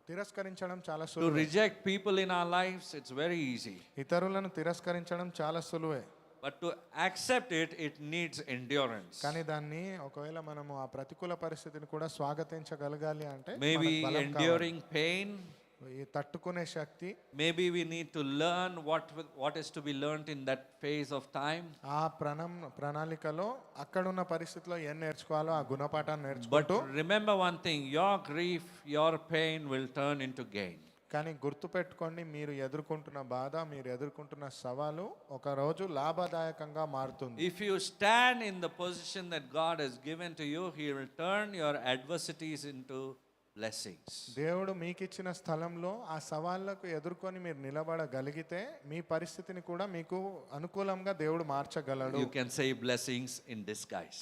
తిరస్కరించడం చాలా To సులువే. reject people in our lives, it's very easy. ఇతరులను తిరస్కరించడం చాలా సులువే. But to accept it, it needs endurance. కానీ దాన్ని ఒకవేళ మనము ఆ ప్రతికూల పరిస్థితిని కూడా స్వాగతించగలగాలి అంటే Maybe మనకు బలం enduring pain. కావాలి. ఈ తట్టుకునే శక్తి. Maybe we need to learn what is to be learned in that phase of time. ఆ ప్రణాళికలో అక్కడున్న పరిస్థితిలో ఏం నేర్చుకోవాలో ఆ గుణపాఠాన్ని But నేర్చుకుంటూ. remember one thing, your grief, your pain will turn into gain. కానీ గుర్తుపెట్టుకోండి, మీరు ఎదుర్కొంటున్న బాధ, మీరు ఎదుర్కొంటున్న సవాలు ఒక రోజు లాభదాయకంగా మారుతుంది. If you stand in the position that God has given to you, He will turn your adversities into blessings. దేవుడు మీకు ఇచ్చిన స్థలంలో ఆ సవాళ్లకు ఎదుర్కొని మీరు నిలబడగలిగితే మీ పరిస్థితిని కూడా మీకు అనుకూలంగా దేవుడు మార్చగలడు. You can say blessings in disguise.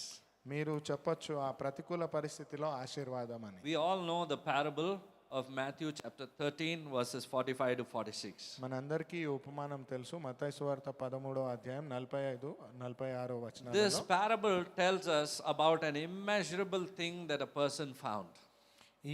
మీరు చెప్పొచ్చు ఆ ప్రతికూల పరిస్థితిలో ఆశీర్వాదం అని. We all know the parable of Matthew chapter 13 verses 45 to 46. మనందరికీ ఈ ఉపమానం తెలుసు. మత్తయి సువార్త 13వ అధ్యాయం 45-46 వచనాలలో. This parable tells us about an immeasurable thing that a person found.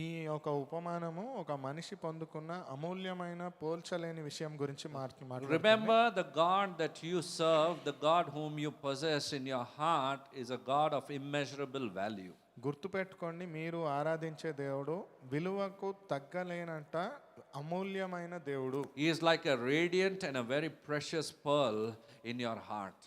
ఈ ఒక ఉపమానము ఒక మనిషి పొందుకున్న అమూల్యమైన పోల్చలేని విషయం గురించి మాట్లాడుతుంది. Remember, the God that you serve, the God whom you possess in your heart, is a God of immeasurable value. గుర్తుపెట్టుకోండి, మీరు ఆరాధించే దేవుడు విలువకు తగ్గలేనంట అమూల్యమైన దేవుడు. He is like a radiant and a very precious pearl in your heart.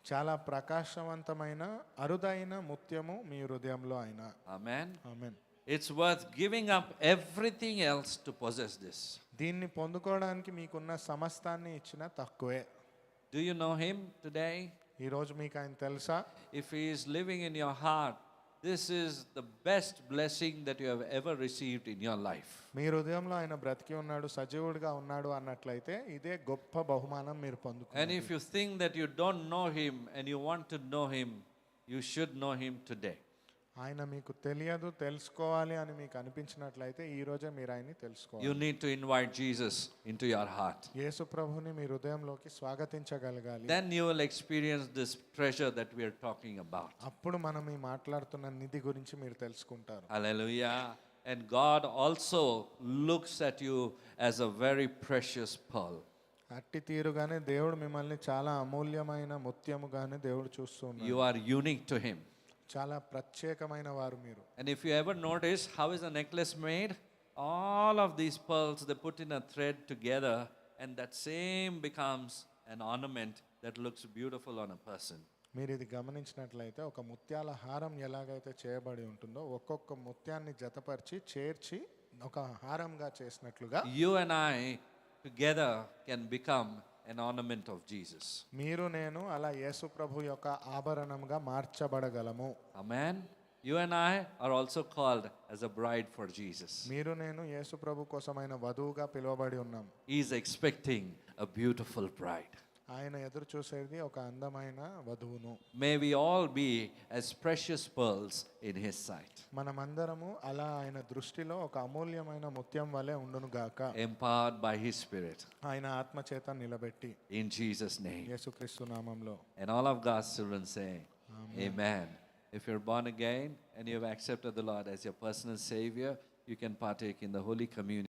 చాలా ప్రకాశవంతమైన అరుదైన ముత్యము మీ హృదయంలో ఆయన. Amen. Amen. It's worth giving up everything else to possess this. దీన్ని పొందుకోవడానికి మీకున్న సమస్తాన్ని ఇచ్చినా తక్కువే. Do you know him today? ఈరోజు మీకు ఆయన తెలుసా? If he is living in your heart, this is the best blessing that you have ever received in your life. మీ హృదయంలో ఆయన బ్రతికి ఉన్నాడు, సజీవుడిగా ఉన్నాడు అన్నట్లయితే ఇదే గొప్ప బహుమానం మీరు And పొందుకున్నారు. if you think that you don't know him and you want to know him, you should know him today. ఆయన మీకు తెలియదు, తెలుసుకోవాలి అని మీకు అనిపించినట్లయితే ఈ రోజే మీరు ఆయన్ని తెలుసుకోవాలి. You need to invite Jesus into your heart. యేసు ప్రభుని మీ హృదయంలోకి స్వాగతించగలగాలి. Then you will experience this treasure that we are talking about. అప్పుడు మనం ఈ మాట్లాడుతున్న నిధి గురించి మీరు తెలుసుకుంటారు. Hallelujah. And God also looks at you as a very precious pearl. అట్టి తీరుగానే దేవుడు మిమ్మల్ని చాలా అమూల్యమైన ముత్యముగానే దేవుడు చూస్తున్నాడు. You are unique to him. చాలా ప్రత్యేకమైన వారు మీరు. And if you ever notice how is a necklace made? All of these pearls they put in a thread together and that same becomes an ornament that looks beautiful on a person. మీరు ఇది గమనించినట్లయితే ఒక ముత్యాల హారం ఎలాగైతే చేయబడి ఉంటుందో ఒక్కొక్క ముత్యాన్ని జతపరిచి చేర్చి ఒక హారంగా చేసినట్లుగా You and I together can become an ornament of Jesus. మీరు నేను అలా యేసు ప్రభు యొక్క ఆభరణంగా మార్చబడగలము. Amen. You and I are also called as a bride for Jesus. మీరు నేను యేసు ప్రభు కోసమైన వధువుగా పిలువబడి ఉన్నాం. He is expecting a beautiful bride. ఆయన ఎదురు చూసేది ఒక అందమైన వధువును. May we all be as precious pearls in his sight. మనమందరము అలా ఆయన దృష్టిలో ఒక అమూల్యమైన ముత్యం వలె ఉండును గాక. Empowered by his spirit. ఆయన ఆత్మ చేత నిలబెట్టి In Jesus' name. యేసుక్రీస్తు నామములో. And all of God's children say, Amen. If you're born again and you have accepted the Lord as your personal Savior, you can partake in the Holy Communion.